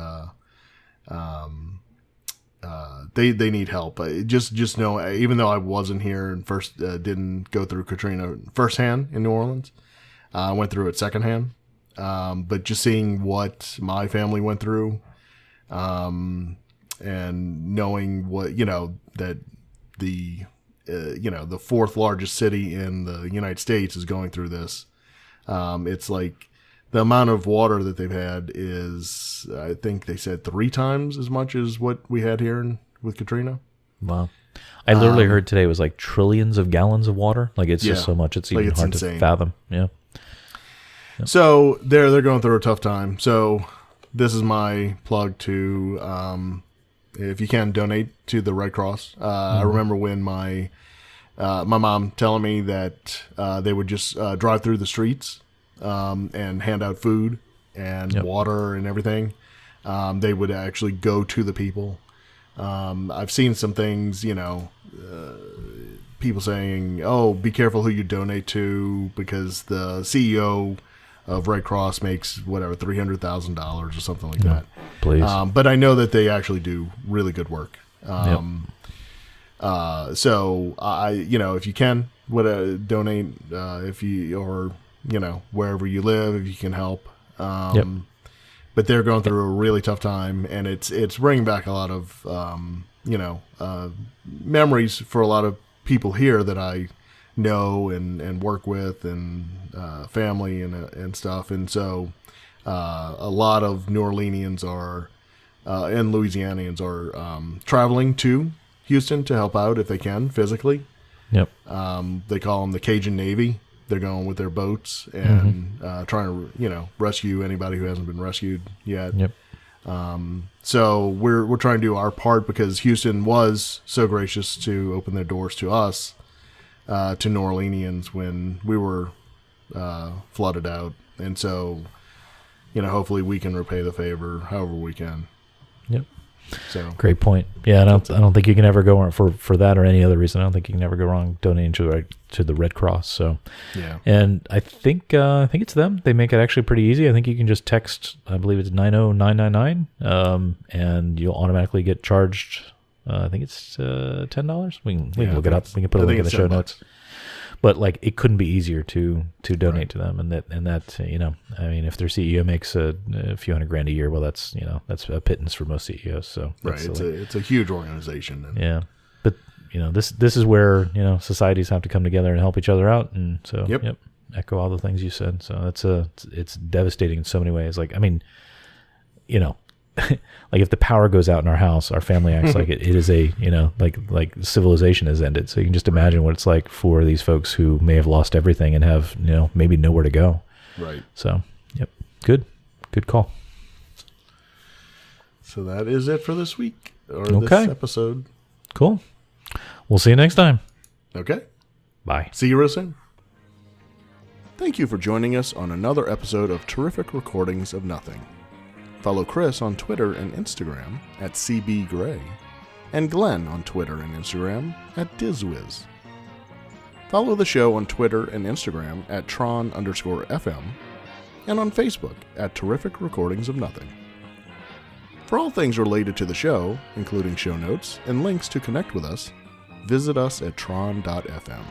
they need help. Just know, even though I wasn't here and first didn't go through Katrina firsthand in New Orleans, I went through it secondhand. But just seeing what my family went through, and knowing what that the the fourth largest city in the United States is going through this. It's like the amount of water that they've had is, I think they said 3 times as much as what we had here with Katrina. Wow. I literally heard today it was like trillions of gallons of water. Like it's just so much, it's even hard insane to fathom. Yeah. So they're going through a tough time. So this is my plug to, if you can, donate to the Red Cross. I remember when my mom telling me that they would just drive through the streets and hand out food and water and everything. They would actually go to the people. I've seen some things, people saying, "Oh, be careful who you donate to," because the CEO of Red Cross makes whatever $300,000 or something like that. Please. But I know that they actually do really good work. So if you can, donate, if you, or, wherever you live, if you can help. But they're going through a really tough time, and it's bringing back a lot of, memories for a lot of people here that I know and work with, and family and stuff. And so a lot of New Orleanians and Louisianians are traveling to Houston to help out if they can physically. Yep. They call them the Cajun Navy. They're going with their boats and trying to rescue anybody who hasn't been rescued yet. Yep. So we're trying to do our part, because Houston was so gracious to open their doors to us, to New Orleanians, when we were flooded out. And so, hopefully we can repay the favor however we can. Yep. So great point. Yeah, I don't think you can ever go wrong for that or any other reason. I don't think you can ever go wrong donating to the Red Cross. So yeah, and I think it's them. They make it actually pretty easy. I think you can just text, I believe it's 90999, and you'll automatically get charged. I think it's $10. We can look it up. We can put a link in the show notes. But like, it couldn't be easier to donate to them, and that I mean, if their CEO makes a few $100,000 a year, well, that's a pittance for most CEOs. So right, it's a huge organization. Yeah, but this is where societies have to come together and help each other out, and so echo all the things you said. So it's devastating in so many ways. Like, I mean, like if the power goes out in our house, our family acts like it is like civilization has ended. So you can just imagine what it's like for these folks who may have lost everything and have, maybe nowhere to go. Right. So, yep. Good call. So that is it for this week, or this episode. Cool. We'll see you next time. Okay. Bye. See you real soon. Thank you for joining us on another episode of Terrific Recordings of Nothing. Follow Chris on Twitter and Instagram at CBGray, and Glenn on Twitter and Instagram at DizWiz. Follow the show on Twitter and Instagram at Tron_FM, and on Facebook at Terrific Recordings of Nothing. For all things related to the show, including show notes and links to connect with us, visit us at Tron.fm.